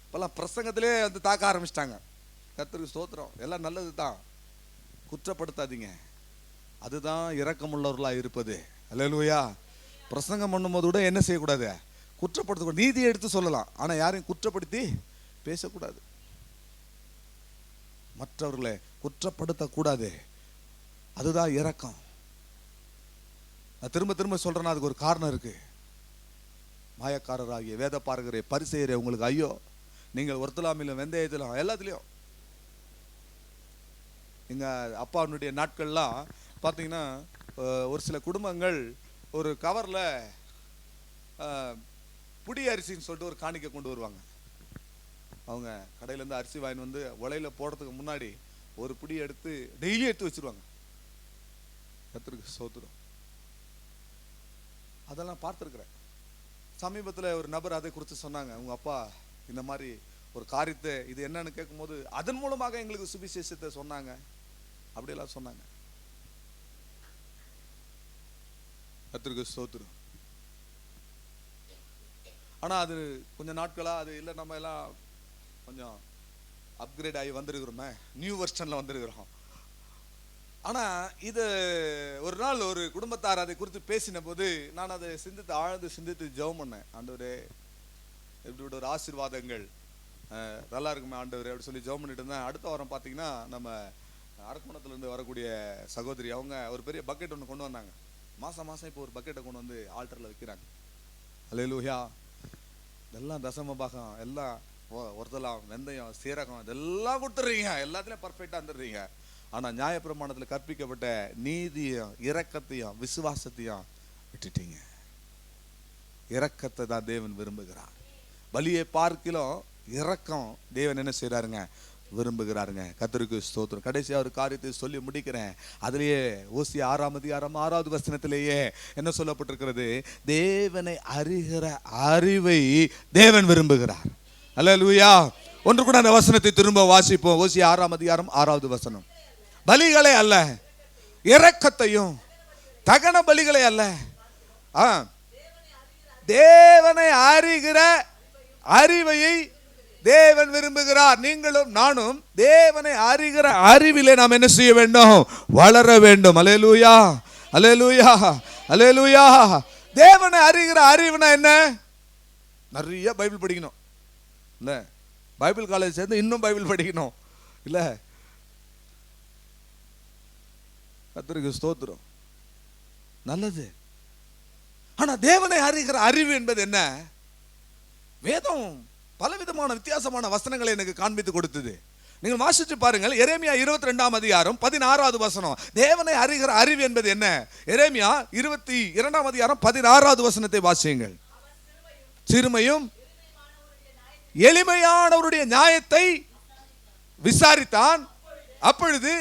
இப்பெல்லாம் பிரசங்கத்திலே வந்து தாக்க ஆரம்பிச்சிட்டாங்க. கர்த்தருக்கு ஸ்தோத்திரம். எல்லாம் நல்லது தான், குற்றப்படுத்தாதீங்க. அதுதான் இரக்கமுள்ளவர்களா இருப்பது. அல்லேலூயா. பிரசங்கம் பண்ணும்போது கூட என்ன செய்யக்கூடாது, குற்றப்படுத்தக்கூடாது. நீதியை எடுத்து சொல்லலாம், ஆனா யாரையும் குற்றப்படுத்தி பேசக்கூடாது. மற்றவர்களை குற்றப்படுத்தக்கூடாது. அதுதான் இரக்கம். நான் திரும்ப திரும்ப சொல்றேன்னா அதுக்கு ஒரு காரணம் இருக்கு. மாயக்காரராகிய வேத பாரகரே பரிசேயரே உங்களுக்கு ஐயோ. நீங்கள் ஒருத்தலாமிலும் வெந்தயத்திலும் எல்லாத்துலேயும். எங்க அப்பாவுடைய நாட்கள்லாம் பார்த்தீங்கன்னா ஒரு சில குடும்பங்கள் ஒரு கவர்ல புடி அரிசின்னு சொல்லிட்டு ஒரு காணிக்கை கொண்டு வருவாங்க. அவங்க கடையிலேருந்து அரிசி வாங்கி வந்து உலையில போடுறதுக்கு முன்னாடி ஒரு புடி எடுத்து டெய்லி எடுத்து வச்சிருவாங்க. கர்த்தருக்கு ஸ்தோத்திரம். அதெல்லாம் பார்த்துருக்குறேன். சமீபத்தில் ஒரு நபர் அதை குறித்து சொன்னாங்க. உங்க அப்பா இந்த மாதிரி ஒரு காரியத்தை, இது என்னன்னு கேட்கும்போது அதன் மூலமாக எங்களுக்கு சுவிசேஷத்தை சொன்னாங்க, அப்படியெல்லாம் சொன்னாங்க. கர்த்தருக்கு ஸ்தோத்திரம். ஆனா அது கொஞ்ச நாட்களா அது இல்லை, நம்ம எல்லாம் கொஞ்சம் அப்கிரேட் ஆகி வந்திருக்கிறோமே, நியூ வெர்ஷன்ல வந்திருக்கிறோம். ஆனா இது ஒரு நாள் ஒரு குடும்பத்தார் அதை குறித்து பேசின போது நான் அதை ஆழ்ந்து சிந்தித்து ஜெபம் பண்ணேன். ஆண்டவரே, இப்படி ஒரு ஆசீர்வாதங்கள் நல்லா இருக்குமே ஆண்டவரே அப்படி சொல்லி ஜெபம் பண்ணிட்டு இருந்தேன். அடுத்த வாரம் பார்த்தீங்கன்னா நம்ம அரக்கோணத்துல இருந்து வரக்கூடிய சகோதரி அவங்க ஒரு பெரிய பக்கெட் ஒன்று கொண்டு வந்தாங்க. மாசம் இப்போ ஒரு பக்கெட்டை கொண்டு வந்து ஆல்டர்ல வைக்கிறாங்க. அல்லேலூயா. இதெல்லாம் தசம பாகம், எல்லாம் ஒருத்தலாம் வெந்தயம் சீரகம் இதெல்லாம் கொடுத்துட்றீங்க, எல்லாத்துலயும் பர்ஃபெக்டா வந்துடுறீங்க. ஆனா நியாயப்பிரமாணத்தில் கற்பிக்கப்பட்ட நீதியும் இரக்கத்தையும் விசுவாசத்தையும் விட்டுட்டீங்க. இரக்கத்தை தான் தேவன் விரும்புகிறார். பலியை பார்க்கிலும் இரக்கம் தேவன் என்ன செய்யறாருங்க, விரும்புகிறாருங்க. கர்த்தருக்கு ஸ்தோத்திரம். கடைசியா ஒரு காரியத்தை சொல்லி முடிக்கிறேன். அதுலயே ஓசியா 6:6 வசனத்திலேயே என்ன சொல்லப்பட்டிருக்கிறது, தேவனை அறிகிற அறிவை தேவன் விரும்புகிறார். அல்லேலூயா. ஒன்று கூட அந்த வசனத்தை திரும்ப வாசிப்போம். ஓசியா 6:6 வசனம். பலிகளை அல்ல, இரக்கத்தையும், தகன பலிகளை அல்ல, தேவனை அறிகிற அறிவையை தேவன் விரும்புகிறார். நீங்களும் நானும் தேவனை அறிகிற அறிவிலே நாம் என்ன செய்ய வேண்டும், வளர வேண்டும். அல்லேலூயா, அல்லேலூயா, அல்லேலூயா. தேவனை அறிகிற அறிவுனா என்ன? நிறைய பைபிள் படிக்கணும் இல்ல, பைபிள் காலேஜ் சேர்ந்து இன்னும் பைபிள் படிக்கணும் இல்ல. கர்த்தருக்கு ஸ்தோத்திரம், நல்லது. ஆனா தேவனை அறிகிற அறிவு என்பது என்ன? வேதம் பலவிதமான வித்தியாசமான வசனங்களை எனக்கு காண்பித்து கொடுத்தது. நீங்கள் வாசிச்சு பாருங்கள். எரேமியா 22 வசனம். தேவனை அறிகிற அறிவு என்பது என்ன? எரேமியா 22 வசனத்தை வாசியுங்கள். சிறுமையும் எளிமையானவருடைய நியாயத்தை விசாரித்தான், அப்பொழுது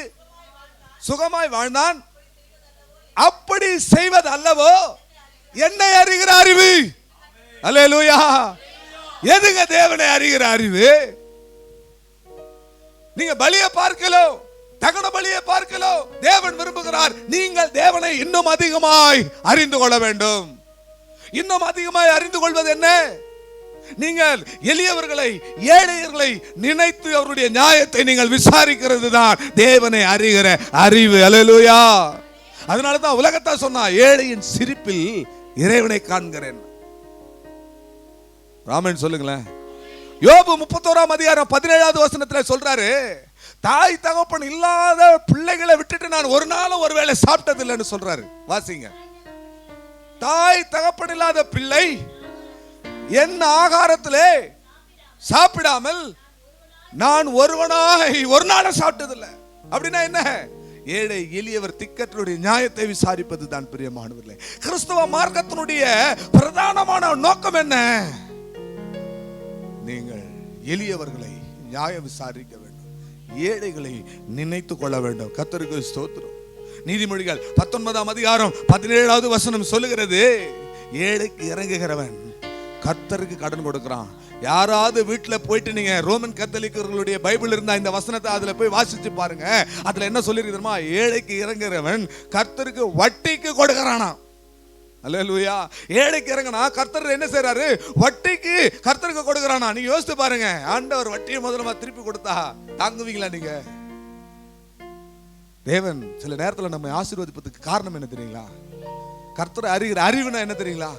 சுகமாய் வாழ்ந்தான். அப்படி செய்வது அல்லவோ என்னை அறிகிற அறிவு. அல்லேலூயா. எதுங்க தேவனை அறிகிற அறிவு? நீங்க பலியை பார்க்கலோ, தகன பலியை பார்க்கலோ, தேவன் விரும்புகிறார் நீங்கள் தேவனை இன்னும் அதிகமாய் அறிந்து கொள்ள வேண்டும். இன்னும் அதிகமாய் அறிந்து கொள்வது என்ன? நீங்கள் எளியவர்களை, ஏழையர்களை நினைத்து அவருடைய நியாயத்தை நீங்கள் விசாரிக்கிறது தான் தேவனை அறிகிற அறிவு. அல்லேலூயா. அதனால தான் உலகத்தா சொன்னா, ஏழையின் சிரிப்பில் இறைவனை காண்கிறேன். ராமன் சொல்லுங்களேன். யோபு 31ஆம் அதிகாரம் 17வது வசனத்துல சொல்றாரு, தாய் தகப்பன் இல்லாத பிள்ளைகளை விட்டுட்டு நான் ஒரு நாளும் ஒருவேளை சாப்பிட்டது இல்லைன்னு சொல்றாரு. வாசிங்க. தாய் தகப்பன் இல்லாத பிள்ளை என் ஆகாரத்திலே சாப்பிடாமல் நான் ஒருவனாய் ஒரு நாளும் சாப்பிட்டதில்லை. அப்படின்னா என்ன? ஏழை எளியவர் திக்கற்றவருடைய நியாயத்தை விசாரிப்பது தான் பிரியமானவர்களே. கிறிஸ்தவ மார்க்கத்தினுடைய பிரதானமான நோக்கம் என்ன? நீங்கள் எளியவர்களை நியாயம் விசாரிக்க வேண்டும், ஏழைகளை நினைத்து கொள்ள வேண்டும். கர்த்தருக்கு ஸ்தோத்திரம். நீதிமொழிகள் 19ஆம் அதிகாரம் 17வது வசனம் சொல்லுகிறது, ஏழைக்கு இறங்குகிறவன் கர்த்தருக்கு கடன் கொடுக்கிறான். யாராவது வீட்டுல போயிட்டு நீங்க ரோமன் கத்தோலிக்கர்களுடைய பைபிள் இருந்தா இந்த வசனத்தை அதுல போய் வாசிச்சு பாருங்க. அதுல என்ன சொல்லிருக்குமா? ஏழைக்கு இறங்குகிறவன் கர்த்தருக்கு வட்டிக்கு கொடுக்கறானா. அல்லேலூயா. ஏழைக்கு இறங்கினா கர்த்தர் என்ன செய்யறாரு? வட்டிக்கு கர்த்தருக்கு கொடுக்கறானா. நீங்க யோசித்து பாருங்க, ஆண்டவர் வட்டியை முதல்ல திருப்பி கொடுத்தா தாங்குவீங்களா நீங்க? தேவன் சில நேரத்தில் நம்ம ஆசீர்வதிப்பதற்கு காரணம் என்ன தெரியுங்களா? கர்த்தரை அறிகிற அறிவுனா என்ன தெரியுங்களா?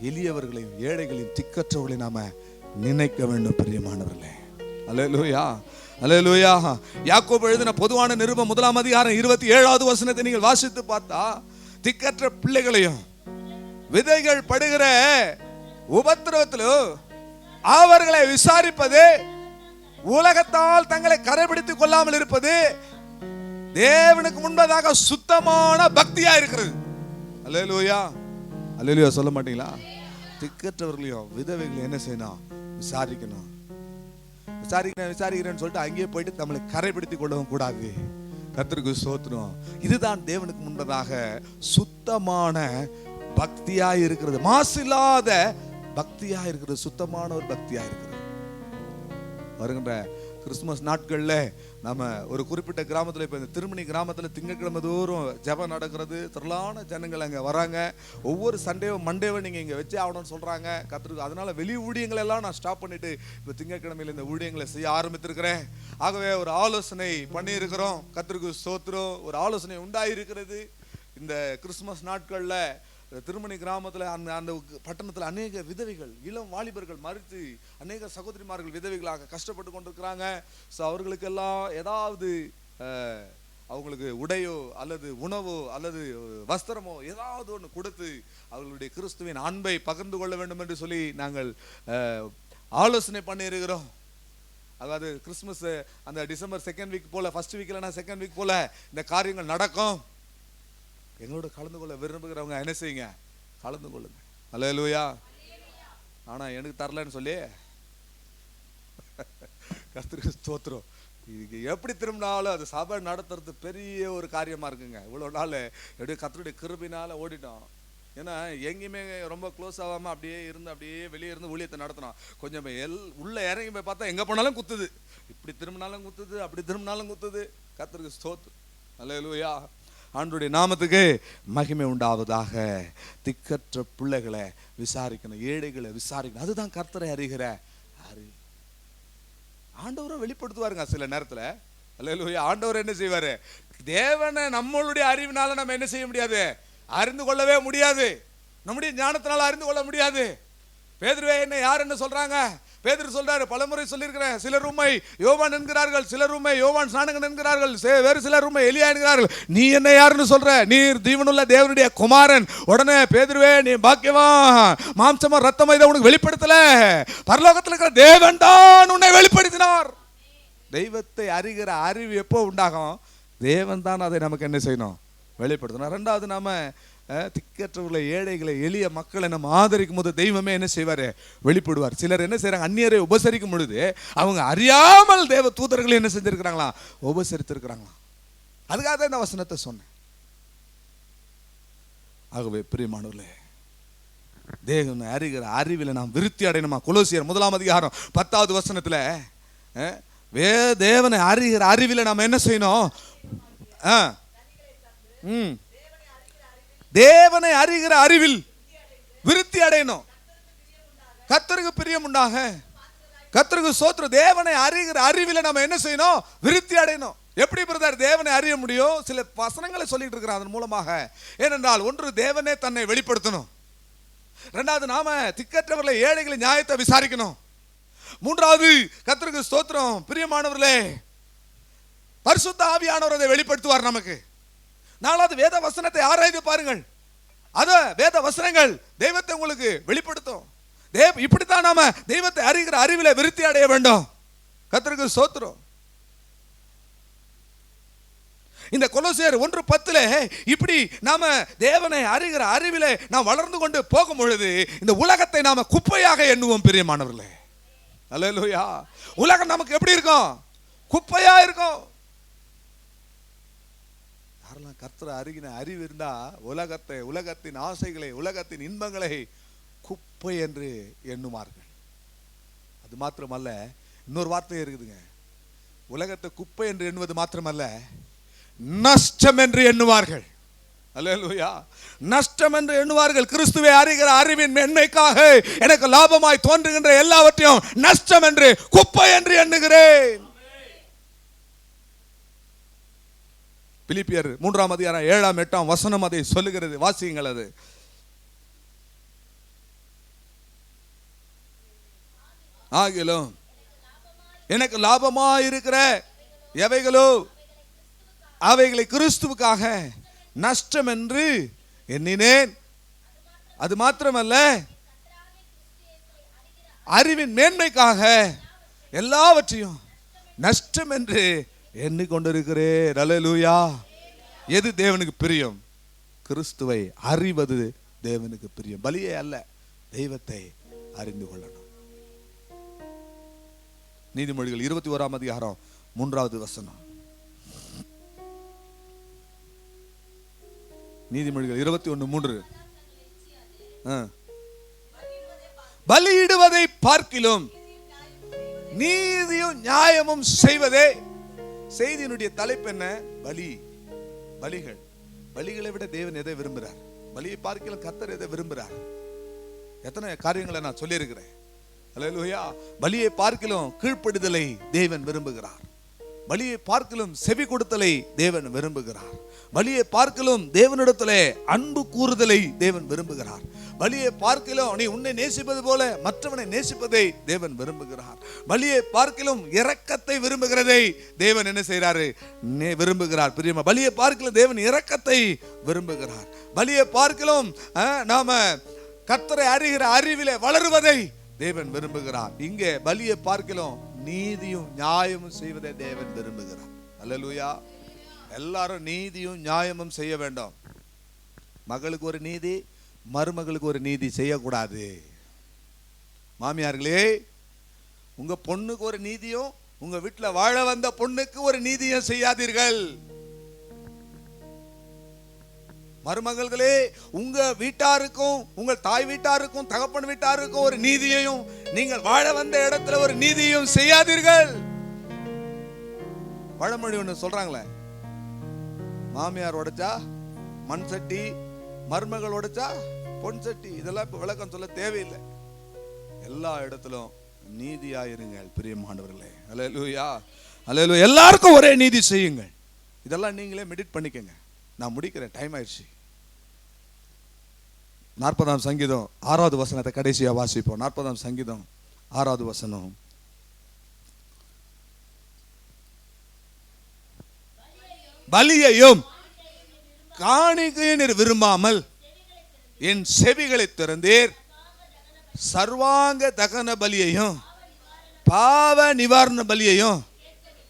எளியவர்களையும் ஏழைகளையும் திக்கற்றவர்களையும் நாம நினைக்க வேண்டும் பிரியமானவர்களே. அல்லேலூயா, அல்லேலூயா. யாக்கோபு எழுதின பொதுவான நிருபம் 1ஆம் அதிகாரம் 27வது வசனத்தை நீங்கள் வாசித்து பார்த்தா, திக்கற்ற பிள்ளைகளையும் விதைகள் படுகிற உபத்திரவத்திலும் அவர்களை விசாரிப்பது, உலகத்தால் தங்களை கரைபிடித்துக் கொள்ளாமல் இருப்பது தேவனுக்கு முன்பதாக சுத்தமான பக்தியா இருக்கிறது. அல்லேலூயா, அல்லேலூயா சொல்ல மாட்டீங்களா? திக்கற்றவர்களையும் விதவைகளையும் என்ன செய்யணும்? விசாரிக்கணும். விசாரிக்கிறேன்னு சொல்லிட்டு அங்கேயே போயிட்டு நம்மளை கரைபிடித்துக் கொள்ளவும் கூடாது. கர்த்தருக்கு ஸ்தோத்திரம். இதுதான் தேவனுக்கு முன்பதாக சுத்தமான பக்தியா இருக்கிறது, மாசு இல்லாத பக்தியா இருக்கிறது, சுத்தமான ஒரு பக்தியா இருக்கிறது. வருகின்ற கிறிஸ்துமஸ் நாட்கள்ல நம்ம ஒரு குறிப்பிட்ட கிராமத்துல, இப்ப இந்த திருமணி கிராமத்துல திங்கட்கிழமை தோறும் ஜெபம் நடக்கிறது. திரளான ஜனங்கள் அங்க வராங்க. ஒவ்வொரு சண்டேவும் மண்டேவும் நீங்க இங்க வச்சே ஆகணும்னு சொல்றாங்க கர்த்தருக்கு. அதனால வெளி ஊழியங்கள் எல்லாம் நான் ஸ்டாப் பண்ணிட்டு இப்ப திங்கட்கிழமையில இந்த ஊழியங்களை செய்ய ஆரம்பித்திருக்கிறேன். ஆகவே ஒரு ஆலோசனை பண்ணி இருக்கிறோம். கர்த்தருக்கு ஸ்தோத்திரம். ஒரு ஆலோசனை உண்டாயிருக்கிறது. இந்த கிறிஸ்துமஸ் நாட்கள்ல திருமணி கிராமத்தில் அந்த பட்டணத்தில் அநேக விதவைகள், இளம் வாலிபர்கள் மறித்து அநேக சகோதரிமார்கள் விதவைகளாக கஷ்டப்பட்டு கொண்டிருக்கிறாங்க. ஸோ அவர்களுக்கெல்லாம் ஏதாவது அவங்களுக்கு உடையோ அல்லது உணவோ அல்லது வஸ்திரமோ ஏதாவது ஒன்று கொடுத்து அவர்களுடைய கிறிஸ்துவின் அன்பை பகிர்ந்து கொள்ள வேண்டும் என்று சொல்லி நாங்கள் ஆலோசனை பண்ணியிருக்கிறோம். அதாவது கிறிஸ்துமஸ் அந்த டிசம்பர் 2nd வீக் போல, ஃபர்ஸ்ட் வீக் இல்லைன்னா 2nd வீக் போல இந்த காரியங்கள் நடக்கும். எங்களோட கலந்து கொள்ள விரும்புகிறவங்க என்ன செய்யுங்க? கலந்து கொள்ளுங்க. அல்லேலூயா. ஆனா எனக்கு தரலன்னு சொல்லி கர்த்தருக்கு ஸ்தோத்திரம். இது எப்படி திரும்பினாலும் அது சபை நடத்துறது பெரிய ஒரு காரியமா இருக்குங்க. இவ்வளவு நாள் எப்படியே கர்த்தருடைய கிருபையினால ஓடிட்டோம். ஏன்னா எங்கேயுமே ரொம்ப க்ளோஸ் ஆகாம அப்படியே இருந்து அப்படியே வெளியே இருந்து ஊழியத்தை நடத்தினோம். கொஞ்சம் உள்ள இறங்கி போய் பார்த்தா எங்க போனாலும் குத்துது, இப்படி திரும்பினாலும் குத்துது, அப்படி திரும்பினாலும் குத்துது. கர்த்தருக்கு ஸ்தோத்திரம். அல்லேலூயா. ஆண்டவருடைய நாமத்துக்கு மகிமை உண்டாவதாக. திக்கற்ற பிள்ளைகளை விசாரிக்கணும், ஏழைகளை விசாரிக்கணும். அதுதான் கர்த்தரை அறிகிற அறிவு. ஆண்டவரை வெளிப்படுத்துவாருங்க சில நேரத்துல. அல்லேலூயா. ஆண்டவர் என்ன செய்வாரு? தேவனை நம்மளுடைய அறிவினால நம்ம என்ன செய்ய முடியாது? அறிந்து கொள்ளவே முடியாது. நம்முடைய ஞானத்தினால அறிந்து கொள்ள முடியாது. பேதுருவே என்ன யார் என்ன சொல்றாங்க? பேதுரு சொல்றாரு, பலமுறை சொல்லியிருக்கிறேன், சிலர் உம்மை யோவான் என்கிறார்கள், சிலர் உம்மை யோவான் ஸ்நானகன் என்கிறார்கள், வேறு சிலர் உம்மை எலியா என்கிறார்கள். நீ என்ன யாருன்னு சொல்ற? நீர் ஜீவனுள்ள தேவனுடைய குமாரன். உடனே பேதுருவே நீ பாக்கியவான், மாம்சமா ரத்தமா இதை உனக்கு வெளிப்படுத்தல, பரலோகத்தில் இருக்கிற தேவன் தான் உன்னை வெளிப்படுத்தினார். தெய்வத்தை அறிகிற அறிவு எப்போ உண்டாகும்? தேவன் தான் அதை நமக்கு என்ன செய்யணும்? வெளிப்படுத்தணும். ரெண்டாவது, நாம திக்கற்றவர்களை, ஏழைகளை, எளிய மக்களை நம்ம ஆதரிக்கும் போது தெய்வமே என்ன செய்வாரு? வெளிப்படுவார். சிலர் என்ன செய்யறாங்க? அந்நியரை உபசரிக்கும் பொழுது அவங்க அறியாமல் தேவ தூதர்களை என்ன செஞ்சிருக்கிறாங்களா? உபசரித்திருக்கிறாங்களா? அதுக்காக தான் இந்த வசனத்தை சொன்னேன். ஆகவே பிரியமானவர்களே, தேவனை அறிகிற அறிவில் நாம் விருத்தி அடையணுமா? கொலோசியர் 1ஆம் அதிகாரம் 10வது வசனத்துல தேவனை அறிகிற அறிவில் நாம் என்ன செய்யணும்? தேவனை அறிகிற அறிவில் விருத்தி அடையணும். கர்த்தருக்கு பிரியம் உண்டாக. கர்த்தருக்கு ஸ்தோத்திரம். தேவனை அறிகிற அறிவில் நம்ம என்ன செய்யணும்? விருத்தி அடையணும். எப்படி பிரதர் தேவனை அறிய முடியும்? சில வசனங்களை சொல்லிட்டு இருக்கிறான் அதன் மூலமாக. ஏனென்றால் ஒன்று, தேவனே தன்னை வெளிப்படுத்தணும். இரண்டாவது, நாம திக்கற்றவர்களை ஏழைகளை நியாயத்தை விசாரிக்கணும். மூன்றாவது, கர்த்தருக்கு ஸ்தோத்திரம் பிரியமானவர்களே, பரிசுத்த ஆவியானவர் அதை வெளிப்படுத்துவார் நமக்கு. நாலாவது, வேத வசனத்தை ஆராய்ந்து பாருங்கள். அத வேத வசனங்கள் தெய்வத்தை உங்களுக்கு வெளிப்படுத்தும். இப்படித்தான் நாம தெய்வத்தை அறிகிற அறிவில விருத்தி அடைய வேண்டும். கர்த்தருக்கு ஸ்தோத்திரம். இந்த கொலோசியர் 1:10 இப்படி நாம தேவனை அறிகிற அறிவிலே நாம் வளர்ந்து கொண்டு போகும் பொழுது இந்த உலகத்தை நாம குப்பையாக எண்ணுவோம் பிரியமானவர்களே. அல்லேலூயா. உலகம் நமக்கு எப்படி இருக்கும்? குப்பையா இருக்கும். யாரெல்லாம் கர்த்தரை அறிகிற அறிவு இருந்தா உலகத்தை, உலகத்தின் ஆசைகளை, உலகத்தின் இன்பங்களை குப்பை என்று எண்ணுமார்கள். அது மாத்திரமல்ல, இன்னொரு வார்த்தை இருக்குதுங்க. உலகத்தை குப்பை என்று எண்ணுவது மாத்திரமல்ல, நஷ்டம் என்று எண்ணுவார்கள். அல்லேலூயா. நஷ்டம் என்று எண்ணுவார்கள். கிறிஸ்துவை அறிகிற அறிவின் மேன்மைக்காக எனக்கு லாபமாய் தோன்றுகின்ற எல்லாவற்றையும் நஷ்டம் என்று, குப்பை என்று எண்ணுகிறேன். பிலிப்பியர் 3:7-8 அதை சொல்லுகிறது. வாசியுங்கள். அது ஆகிலும் எனக்கு லாபமாய் இருக்கிற எவைகளோ அவைகளை கிறிஸ்துவுக்காக நஷ்டம் என்று எண்ணினேன். அது மாத்திரமல்ல, அறிவின் மேன்மைக்காக எல்லாவற்றையும் நஷ்டம் என்று எண்ணிக்கொண்டிருக்கிறேன். அல்லேலூயா. எது தேவனுக்கு பிரியம்? கிறிஸ்துவை அறிவது தேவனுக்கு பிரியம். பலியே அல்ல, தெய்வத்தை அறிந்து கொள்ளணும். நீதிமொழிகள் 21:3. நீதிமொழிகள் 21:3. பலியிடுவதை பார்க்கிலும் நீதியும் நியாயமும் செய்வதே. செய்தியினுடைய தலைப்பு என்ன? பலி. பலிகள். பலிகளை விட தேவன் எதை விரும்புகிறார்? பலியை பார்க்கிலும் கர்த்தர் எதை விரும்புகிறார்? எத்தனை காரியங்களை நான் சொல்லி இருக்கிறேன். அல்லேலூயா. பலியை பார்க்கிலும் கீழ்ப்படிதலை தேவன் விரும்புகிறார். பலியை பார்க்கிலும் செவி கொடுத்தலை தேவன் விரும்புகிறார். பலியை பார்க்கிலும் தேவனிடத்திலே அன்பு கூறுதலை தேவன் விரும்புகிறார். பலியை பார்க்கிலும் நீ உன்னை நேசிப்பது போல மற்றவனை நேசிப்பதை தேவன் விரும்புகிறார். பலியை பார்க்கிலும் இரக்கத்தை விரும்புகிறதை தேவன் என்ன செய்கிறாரு? விரும்புகிறார். பிரியமா, பலியை பார்க்கிலும் தேவன் இரக்கத்தை விரும்புகிறார். பலியை பார்க்கிலும் நாம கர்த்தரை அறிகிற அறிவிலே வளருவதை தேவன் விரும்புகிறார். இங்கே பலியை பார்க்கிலும் நீதியும் நியாயமும் செய்வதை தேவன் விரும்புகிறார். அல்லேலூயா. எல்லாரும் நீதியும் நியாயமும் செய்ய வேண்டும். மகளுக்கு ஒரு நீதி, மருமகளுக்கு ஒரு நீதி செய்யக்கூடாது. மாமியார்களே, உங்க பொண்ணுக்கு ஒரு நீதியும், உங்க வீட்டில் வாழ வந்த பொண்ணுக்கு ஒரு நீதியும் செய்யாதீர்கள். மருமகளே, உங்க வீட்டாருக்கும், உங்கள் தாய் வீட்டாருக்கும், தகப்பன் வீட்டாருக்கும் ஒரு நீதியையும், நீங்கள் வாழ வந்த இடத்துல ஒரு நீதியும் செய்யாதீர்கள். பழமொழி ஒன்று சொல்றாங்களே, மாமியார் உடைச்சா மண் சட்டி, மருமகள் உடைச்சா பொன் சட்டி. இதெல்லாம் இப்ப விளக்கம் சொல்ல தேவையில்லை. எல்லா இடத்திலும் நீதியாயிருங்கள் பிரியமானவர்களே. அல்லேலூயா. அல்லேலூயா. எல்லாருக்கும் ஒரே நீதி செய்யுங்கள். இதெல்லாம் நீங்களே மெடிட் பண்ணிக்கங்க. நான் முடிக்கிறேன், டைம் ஆயிடுச்சு. 40ஆம் சங்கீதம் 6வது வசனத்தை கடைசியா வாசிப்போம். 40ஆம் சங்கீதம் 6வது வசனம். பலியையும் காணிக்கையும் விரும்பாமல் என் செவிகளை திறந்தீர். சர்வாங்க தகன பலியையும் பாவ நிவாரண பலியையும்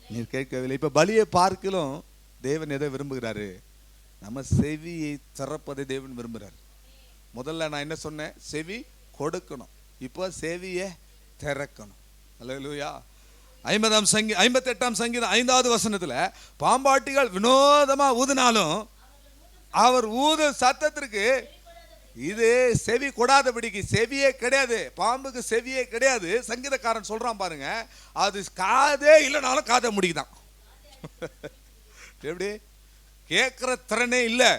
நீர் கேட்கவில்லை. இப்ப பலியை பார்க்கலும் தேவன் எதை விரும்புகிறாரு? நம்ம செவியை திறப்பதை தேவன் விரும்புகிறார். முதல்ல நான் என்ன சொன்னேன்? செவி கொடுக்கணும். இப்போ செவியை திறக்கணும். அல்லேலூயா. 58ஆம் சங்கீதம் 5வது வசனத்துல, பாம்பாட்டிகள் வினோதமா ஊதினாலும் அவர் ஊது சத்தத்திற்கு இது செவி கொடாதபடிக்கு. செவியே கிடையாது, பாம்புக்கு செவியே கிடையாது. சங்கீதக்காரன் சொல்றான் பாருங்க, அது காதே இல்லைனாலும் காதை முடிக்குதான். எப்படி? கேட்கிற திறனே இல்லை,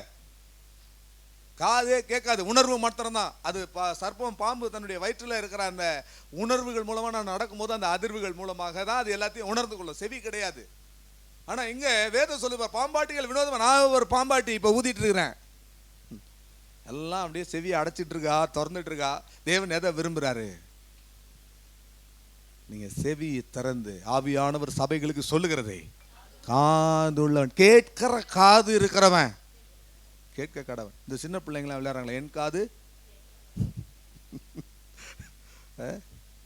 காதே கேட்காது, உணர்வு மாத்திரம்தான். அது சர்ப்பம் பாம்பு தன்னுடைய வயிற்றில் இருக்கிற அந்த உணர்வுகள் மூலமாக நான் நடக்கும்போது அந்த அதிர்வுகள் மூலமாக தான் அது எல்லாத்தையும் உணர்ந்து கொள்ளும். செவி கிடையாது. ஆனால் இங்கே வேதம் சொல்லுவா, பாம்பாட்டிகள் வினோதமாக. நான் ஒரு பாம்பாட்டி இப்போ ஊதிட்டு இருக்கிறேன், எல்லாம் அப்படியே செவியை அடைச்சிட்டு இருக்கா, திறந்துட்டு இருக்கா. தேவன் எதை விரும்புகிறாரு? நீங்க செவியை திறந்து ஆவியானவர் சபைகளுக்கு சொல்லுகிறதே, காதுள்ளவன், கேட்கிற காது இருக்கிறவன் கேட்க கடவன். இந்த சின்ன பிள்ளைங்களாம் விளையாடுறாங்களே, என் காது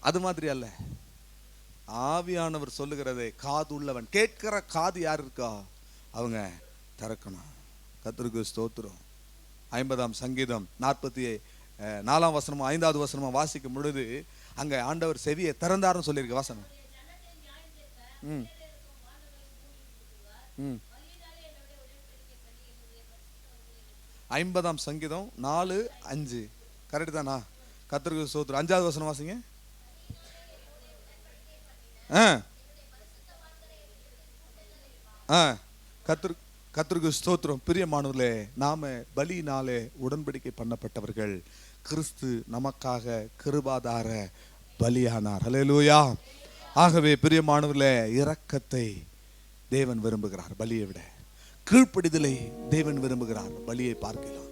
அது மாதிரி அல்ல. ஆவியானவர் சொல்லுகிறதே காது உள்ளவன், கேட்கிற காது யார் இருக்கா அவங்க திறக்கணும். கர்த்தருக்கு ஸ்தோத்திரம். 50ஆம் சங்கீதம் 44ஆம் வசனமும் 5வது வசனமும் வாசிக்கும் பொழுது அங்க ஆண்டவர் செவியை திறந்தார்னு சொல்லியிருக்கு வாசனம். 50ஆம் சங்கீதம் 4:5 கரெக்ட் தானா? கர்த்தருக்கு ஸ்தோத்திரம். 5வது வசனம் வாசிங்க. கர்த்தருக்கு ஸ்தோத்திரம். பிரியமானவர்களே, நாம பலியினாலே உடன்படிக்கை பண்ணப்பட்டவர்கள். கிறிஸ்து நமக்காக கிருபாதார பலியானார். ஹல்லேலூயா. ஆகவே பிரியமானவர்களே, இரக்கத்தை தேவன் விரும்புகிறார் பலியை விட. கீழ்ப்படிதலை தேவன் விரும்புகிறார் பலியை பார்க்கலாம்.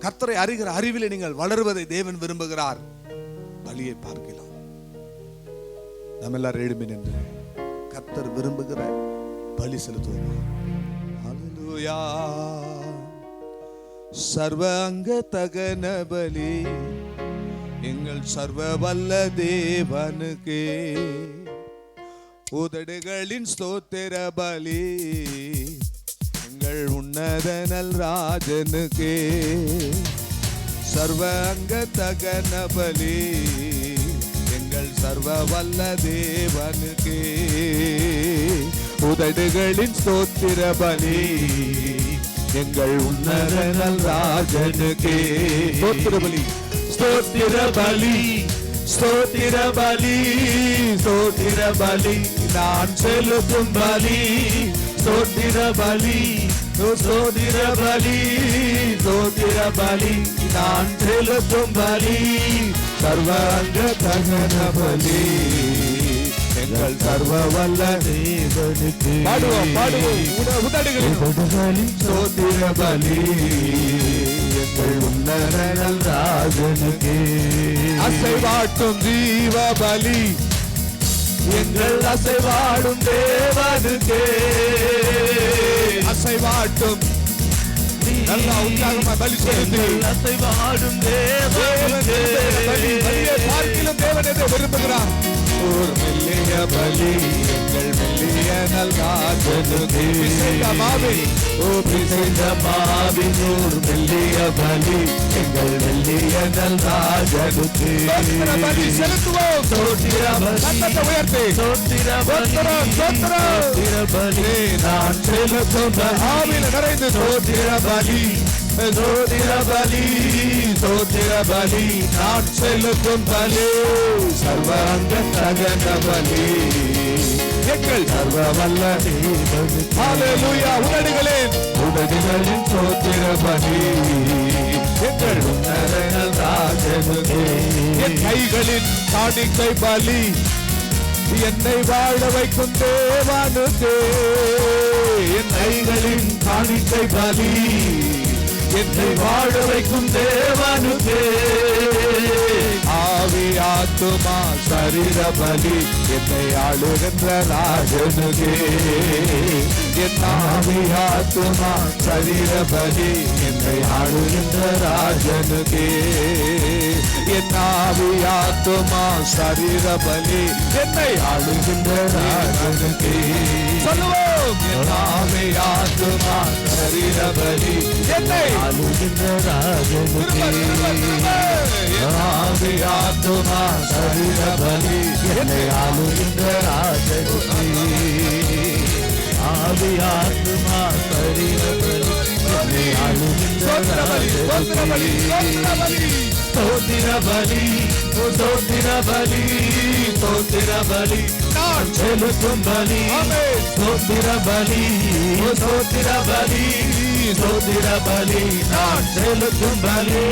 கர்த்தரை அறிகிற அறிவிலே நீங்கள் வளருவதை தேவன் விரும்புகிறார் பலியை பார்க்கலாம். நம்ம எல்லாரும் எழும்பி நின்று கர்த்தர் விரும்புகிற பலி செலுத்துவோமா? ஹல்லேலூயா. சர்வ அங்க தகன பலி எங்கள் சர்வ வல்ல தேவனுக்கே, உதடுகளின் ஸ்தோத்திர பலி எங்கள் உன்னத நல் ராஜனுக்கே. சர்வ அங்க தகன பலி எங்கள் சர்வ வல்ல தேவனுக்கே, உதடுகளின் ஸ்தோத்திர பலி எங்கள் உன்னத நல் ராஜனுக்கே. ஸ்தோத்திர பலி, ஸ்தோத்திர பலி, ஸ்தோத்திர பலி, ஸ்தோத்திர பலி நான் செலுத்தும் பலி. ஸ்தோத்திர பலி, ஸ்தோத்திர பலி, ஸ்தோத்திர பலி நான் செலுத்தும் பலி. சர்வ அங்க தகன பலி எங்கள் சர்வ வல்ல தேவனுக்கு. பாடுவோம் பாடுவோம் உதடுகளின் ஸ்தோத்திர பலி எங்கள் உன்னத நல் ராஜனுக்கு. அசைவாட்டும் ஜீவ பலி எங்கள் அசைவாடும் தேவனுக்கே. அசைவாட்டும் நல்லா உற்சாகமா பலி செலுத்தி அசைவாடும் தேவனுக்கே. பலியை பார்க்கிலும் தேவன் எதை விரும்புகிறார்? ஒரு மெல்லிய பலி எங்கள் மெல்லிய நல் ராஜனுக்கே. ஓ பிசைந்த மாவின் ஒரு மெல்லிய பலி எங்கள் மெல்லிய நல் ராஜனுக்கே. பலி செலுத்துவோம். ஸ்தோத்திர பலி, உயர்த்தி ஸ்தோத்திர பலி, ஸ்தோத்திர பலி நான் செலுத்தும் ஆவியில் நிறைந்து. ஸ்தோத்திர பலி, ஸ்தோத்திர பலி, ஸ்தோத்திர பலி நான் செலுத்தும் பலி. சர்வ அங்க தகன பலி எங்கள் சர்வ வல்ல தேவனுக்கே. ஹல்லேலூயா. உதடுகளின் ஸ்தோத்திர பலி எங்கள் உன்னத நல் ராஜனுக்கே. என் கைகளின் காணிக்கை பலி என்னை வாழ வைக்கும் தேவனுக்கே. என் கைகளின் காணிக்கை பலி என்னை வாழ வைக்கும் தேவனுக்கே. ஆவி ஆத்துமா சரீர பலி என்னை ஆளுகின்ற ராஜனுக்கே. என் ஆவி ஆத்துமா சரீர பலி என்னை ஆளுகின்ற ராஜனுக்கே. என் ஆவி ஆத்துமா சரீர பலி என்னை ஆளுகின்ற ராஜனுக்கே. சொல்லுவோம். என் ஆவி ஆத்துமா சரீர பலி என்னை ஆளுகின்ற ராஜனுக்கே. ஆவி ஆத்துமா சரீர பலி என்னை ஆளுகின்ற ராஜனுக்கே. ஆவி ஆத்துமா சரீர பலி பலி, ஸ்தோத்திர பலி, ஸ்தோத்திர பலி, ஸ்தோத்திர பலி, ஸ்தோத்திர பலி, ஸ்தோத்திர பலி, ஸ்தோத்திர பலி நான் செலுத்தும் பலி. ஸ்தோத்திர பலி, ஸ்தோத்திர பலி, ஸ்தோத்திர பலி நான் செலுத்தும் பலி.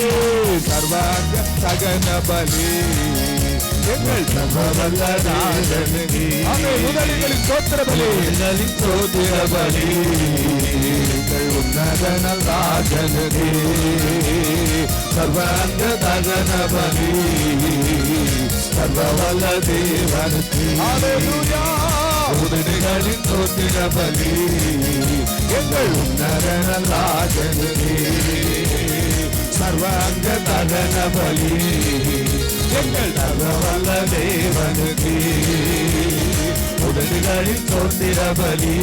சர்வாங்க தகன பலி எங்கள் சர்வவல்ல நாதனுக்கு முதலிகளின் ஸ்தோத்திர பலி, முதலின் ஸ்தோத்திர பலி எங்கள் உன்னதன ராஜனுக்கு சர்வாங்க தகன பலி சர்வவல்ல தேவனுக்கு. ஹல்லேலூயா. உதடுகளின் ஸ்தோத்திர பலி எங்கள் உன்னதன ராஜனுக்கு சர்வாங்க தகன பலி எங்கள் சர்வவல்ல தேவனுக்கு. உதடுகளின் ஸ்தோத்திர பலி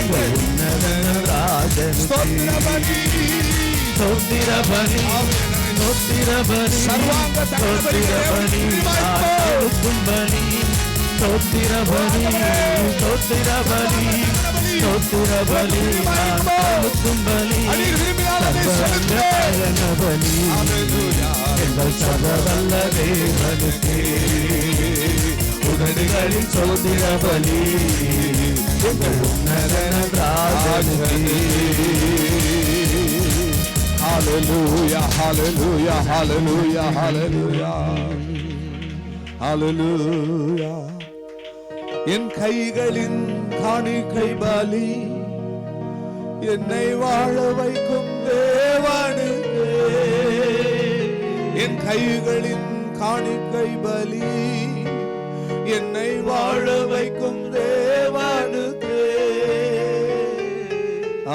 எங்கள் உன்னதன ராஜனுக்கு. ஸ்தோத்திர பலி, ஸ்தோத்திர பலி, ஸ்தோத்திர பலி, சர்வாங்க தகன பலி, ஸ்தோத்திர பலி நான் செலுத்தும் பலி. ஸ்தோத்திர பலி, ஸ்தோத்திர பலி, ஸ்தோத்திர பலி நான் செலுத்தும் பலி. அநீர் விரும்பினால் அதை செலுத்து. தகன பலி ஹல்லேலூயா. எங்கள் சர்வவல்ல தேவனுக்கு. உதடுகளின் ஸ்தோத்திர பலி எங்கள் உன்னதன ராஜனுக்கு. Hallelujah, hallelujah, hallelujah, hallelujah, hallelujah. என் கைகளின் காணிக்கை பலி என்னை வாழ வைக்கும் தேவனுக்கே. என் கைகளின் காணிக்கை பலி என்னை வாழ வைக்கும் தேவனுக்கே.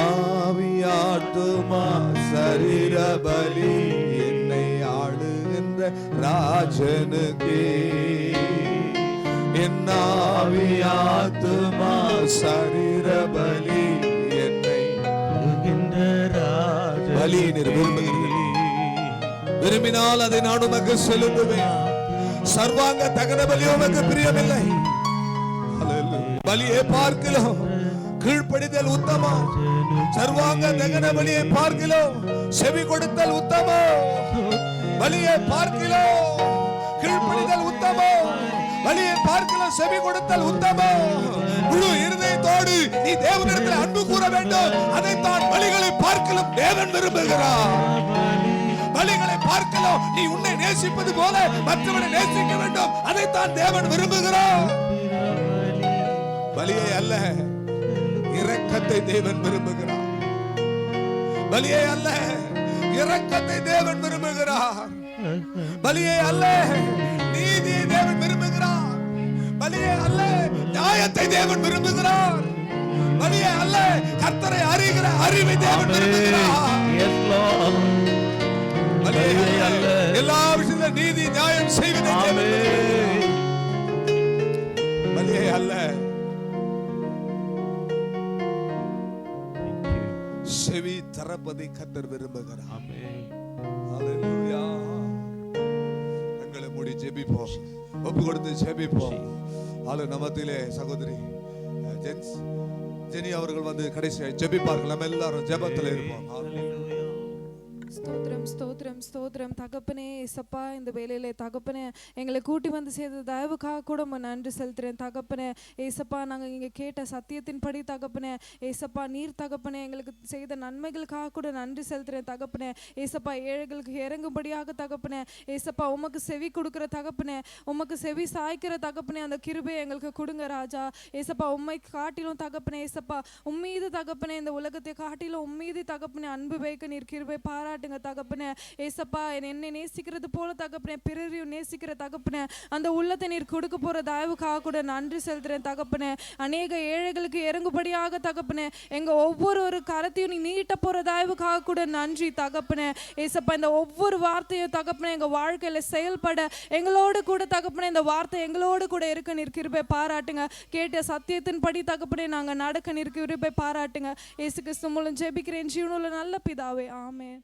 ஆவியாத்துமா சரீர பலி என்னை ஆளுகின்ற ராஜனுக்கே. என் ஆவியாத்துமா சரீர பலி என்னை ஆளுகின்ற ராஜனுக்கே. பலி விரும்புகிறேன், விரும்பினால் அதை நான் உமக்கு செலுத்துவேன். சர்வாங்க தகன பலி உமக்கு பிரியமில்லை. பலியை பார்க்கலாம் கீழ்ப்படிதல் உத்தமம். சர்வாங்க தகன பலியை பார்க்கலாம் செவி கொடுத்தல் உத்தமம். பலியை பார்க்கலாம் கீழ்ப்படிதல் உத்தமம். பலியை பார்க்கலாம் செவி கொடுத்தல் உத்தமம். முழு இருதயத்தோடு நீ தேவனிடத்தில் அன்பு கூற வேண்டும். அதைத்தான் பலிகளை பார்க்கலாம் தேவன் விரும்புகிறார். பலிகளை பார்க்கலாம் நீ உன்னை நேசிப்பது போல மற்றவனை நேசிக்க வேண்டும். அதைத்தான் தேவன் விரும்புகிறார். பலியை அல்ல, இரக்கத்தை தேவன் விரும்புகிறார். பலியை அல்ல, இரக்கத்தை தேவன் விரும்புகிறார். பலியை அல்ல, நீதியை தேவன் விரும்புகிறார். பலியை அல்ல, நியாயத்தை தேவன் விரும்புகிறார். பலியை அல்ல, கர்த்தரை அறிகிற அறிவை தேவன் விரும்புகிறார். பலியை அல்ல, எல்லா விஷயத்திலும் நீதி நியாயம் செய்வதை தேவன் விரும்புகிறார். பலியை அல்ல, செவி தரப்பதை கர்த்தர் விரும்புகிறார். ஹல்லேலூயா. கண்களை மூடி ஜெபிப்போம், ஒப்பு கொடுத்து ஜெபிப்போம். நமத்திலே சகோதரி ஜெனி அவர்கள் வந்து கடைசியாக ஜெபிப்பார்கள். நம்ம எல்லாரும் ஜெபத்தில் இருப்போம். ஸ்தோத்திரம் ஸ்தோத்திரம் ஸ்தோத்திரம் தகப்பனே. ஏசப்பா இந்த வேலையிலே தகப்பனே எங்களை கூட்டி வந்து செய்த தயவுக்காக கூட நன்றி செலுத்துறேன் தகப்பனே. ஏசப்பா நாங்கள் இங்கே கேட்ட சத்தியத்தின்படி தகப்பனே ஏசப்பா நீர் தகப்பனே எங்களுக்கு செய்த நன்மைகளுக்காக கூட நன்றி செலுத்துறேன் தகப்பனே. ஏசப்பா ஏழைகளுக்கு இறங்கும்படியாக தகப்பனே ஏசப்பா உமக்கு செவி கொடுக்குற தகப்பனே, உமக்கு செவி சாய்க்கிற தகப்பனே, அந்த கிருபை எங்களுக்கு கொடுங்க ராஜா. ஏசப்பா உம்மை காட்டிலும் தகப்பனே ஏசப்பா உம்மீது தகப்பனே இந்த உலகத்தை காட்டிலும் உம்மீது தகப்பனே அன்பு வைக்க நீர் கிருபை பாராட்டுங்க தகப்பனே. ஏசப்பா என்னை நேசிக்கிறது போல தகப்பனே பிறரையும் நேசிக்கிற தகப்பனே அந்த உள்ளத்தை நீர் கொடுக்க போற தயவுக்காக கூட நன்றி செலுத்துறேன் தகப்பனே. அநேக ஏழைகளுக்கு இறங்குபடியாக தகப்பனே எங்க ஒவ்வொரு கரத்தையும் நீ நீட்ட போற தயவுக்காக கூட நன்றி தகப்பனே. ஏசப்பா இந்த ஒவ்வொரு வார்த்தையும் தகப்பனே எங்க வாழ்க்கையில செயல்பட எங்களோடு கூட தகப்பனே இந்த வார்த்தை எங்களோடு கூட இருக்க நீர் கிருபை பாராட்டுங்க. கேட்ட சத்தியத்தின் படி தகப்பனே நாங்க நடக்க நீர் கிருபை பாராட்டுங்க. இயேசு கிறிஸ்து மூலம் ஜெபிக்கிறேன் ஜீவனுள்ள நல்ல பிதாவே, ஆமென்.